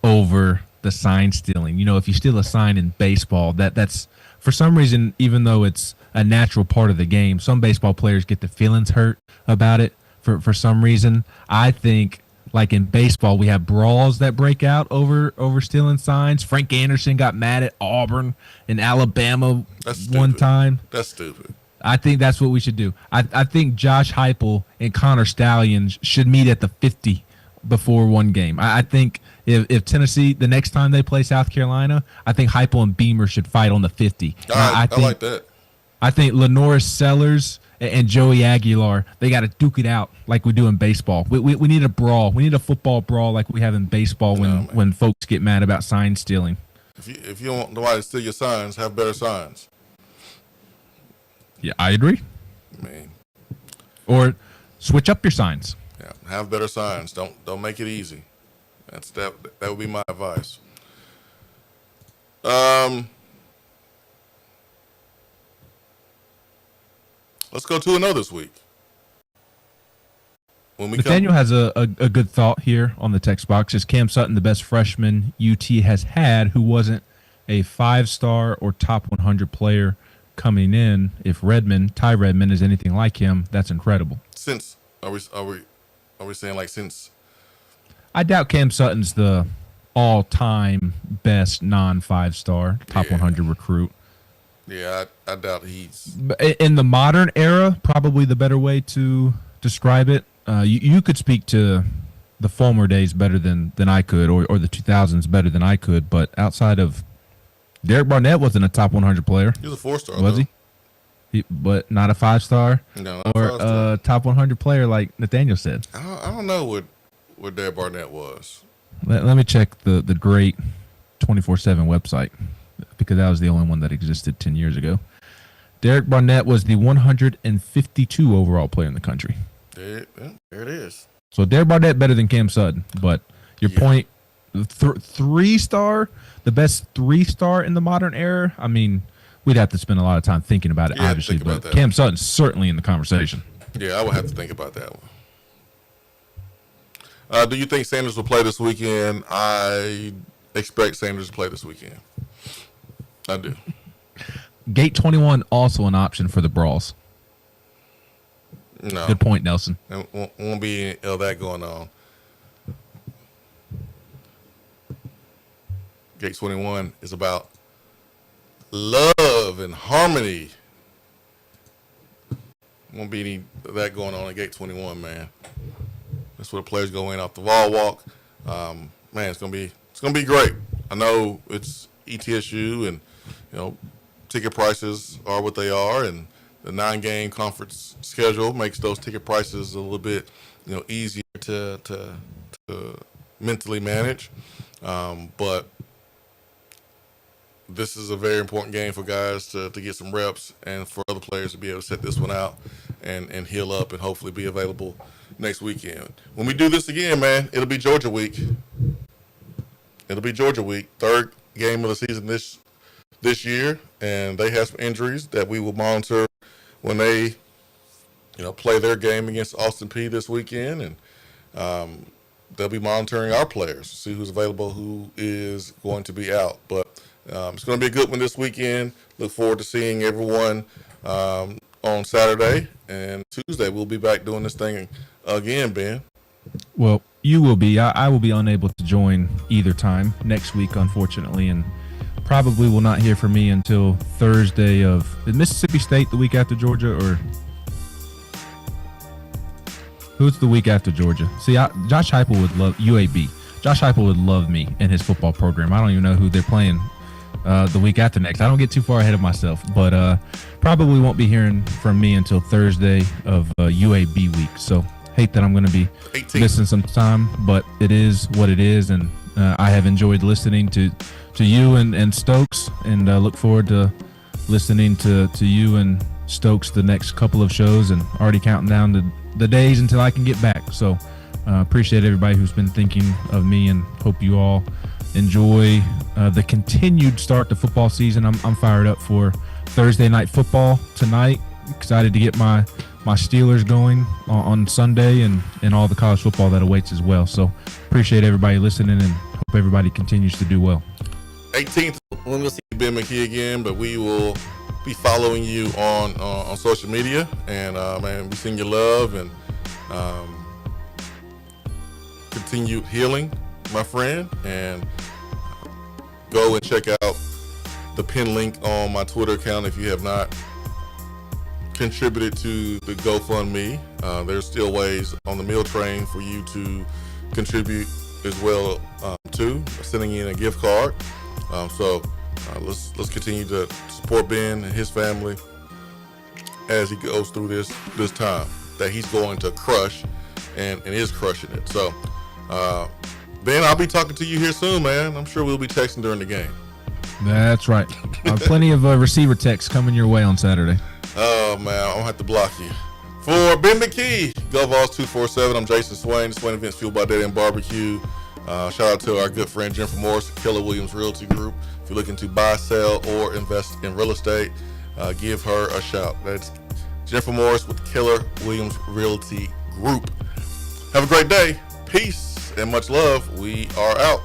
over the sign stealing. If you steal a sign in baseball, that's for some reason, even though it's a natural part of the game, some baseball players get their feelings hurt about it for some reason. I think, like in baseball, we have brawls that break out over stealing signs. Frank Anderson got mad at Auburn in Alabama one time. That's stupid. I think that's what we should do. I think Josh Heupel and Connor Stallions should meet at the 50 before one game. I think if Tennessee, the next time they play South Carolina, I think Heupel and Beamer should fight on the 50. I like that. I think Lenoris Sellers and Joey Aguilar, they got to duke it out like we do in baseball. We need a brawl. We need a football brawl like we have in baseball when folks get mad about sign stealing. If you don't want nobody to steal your signs, have better signs. Yeah, I agree. Or switch up your signs. Yeah, have better signs. Don't make it easy. That would be my advice. Let's go 2-0 this week. Nathaniel has a good thought here on the text box. Is Cam Sutton the best freshman UT has had who wasn't a 5-star or top 100 player coming in? If Ty Redmond is anything like him, that's incredible. Are we saying like since? I doubt Cam Sutton's the all-time best non-5-star top 100 recruit. Yeah, I doubt he's in the modern era. Probably the better way to describe it. You could speak to the former days better than I could, or the 2000s better than I could. But outside of Derek Barnett, wasn't a top 100 player. He was a 4-star, was he? But not a 5-star, no, or a top 100 player like Nathaniel said. I don't know what Derek Barnett was. Let me check the great 24/7 website, because that was the only one that existed 10 years ago. Derek Barnett was the 152 overall player in the country. There it is. So Derek Barnett better than Cam Sutton. But your point, 3-star, the best 3-star in the modern era, I mean, we'd have to spend a lot of time thinking about it, obviously. But Cam Sutton's certainly in the conversation. Yeah, I would have to think about that one. Do you think Sanders will play this weekend? I expect Sanders to play this weekend. I do. Gate 21 also an option for the brawls. No. Good point, Nelson. There won't be any of that going on. Gate 21 is about love and harmony. Won't be any of that going on at Gate 21, man. That's where the players go in off the wall walk. Man, it's gonna be great. I know it's ETSU, and ticket prices are what they are, and the 9-game conference schedule makes those ticket prices a little bit, easier to mentally manage. But this is a very important game for guys to get some reps and for other players to be able to set this one out and heal up and hopefully be available next weekend. When we do this again, man, it'll be Georgia week. Third game of the season this year, and they have some injuries that we will monitor when they, play their game against Austin Peay this weekend, and they'll be monitoring our players to see who's available, who is going to be out. But it's going to be a good one this weekend. Look forward to seeing everyone on Saturday, and Tuesday we'll be back doing this thing again, Ben. Well, you will be. I will be unable to join either time next week, unfortunately, and probably will not hear from me until Thursday of Mississippi State the week after Georgia, or who's the week after Georgia? See, Josh Heupel would love UAB. Josh Heupel would love me in his football program. I don't even know who they're playing the week after next. I don't get too far ahead of myself, but probably won't be hearing from me until Thursday of UAB week. So hate that I'm going to be 18. missing some time, but it is what it is, and I have enjoyed listening to you and Stokes, and look forward to listening to you and Stokes the next couple of shows, and already counting down the days until I can get back. So appreciate everybody who's been thinking of me, and hope you all enjoy the continued start to football season. I'm fired up for Thursday night football tonight. Excited to get my Steelers going on Sunday, and all the college football that awaits as well. So appreciate everybody listening, and hope everybody continues to do well. 18th, when we'll see Ben McKee again, but we will be following you on social media, and man, we send you love, and continued healing, my friend, and go and check out the pin link on my Twitter account if you have not contributed to the GoFundMe. There's still ways on the meal train for you to contribute as well, too, sending in a gift card. So let's continue to support Ben and his family as he goes through this time that he's going to crush and is crushing it. So Ben, I'll be talking to you here soon, man. I'm sure we'll be texting during the game. That's right. Plenty of receiver texts coming your way on Saturday. Oh man, I'm gonna have to block you. For Ben McKee, GoVols 247, I'm Jason Swain. Swain Events fueled by Dead End Barbecue. Shout out to our good friend Jennifer Morris, Keller Williams Realty Group. If you're looking to buy, sell, or invest in real estate, give her a shout. That's Jennifer Morris with Keller Williams Realty Group. Have a great day. Peace and much love. We are out.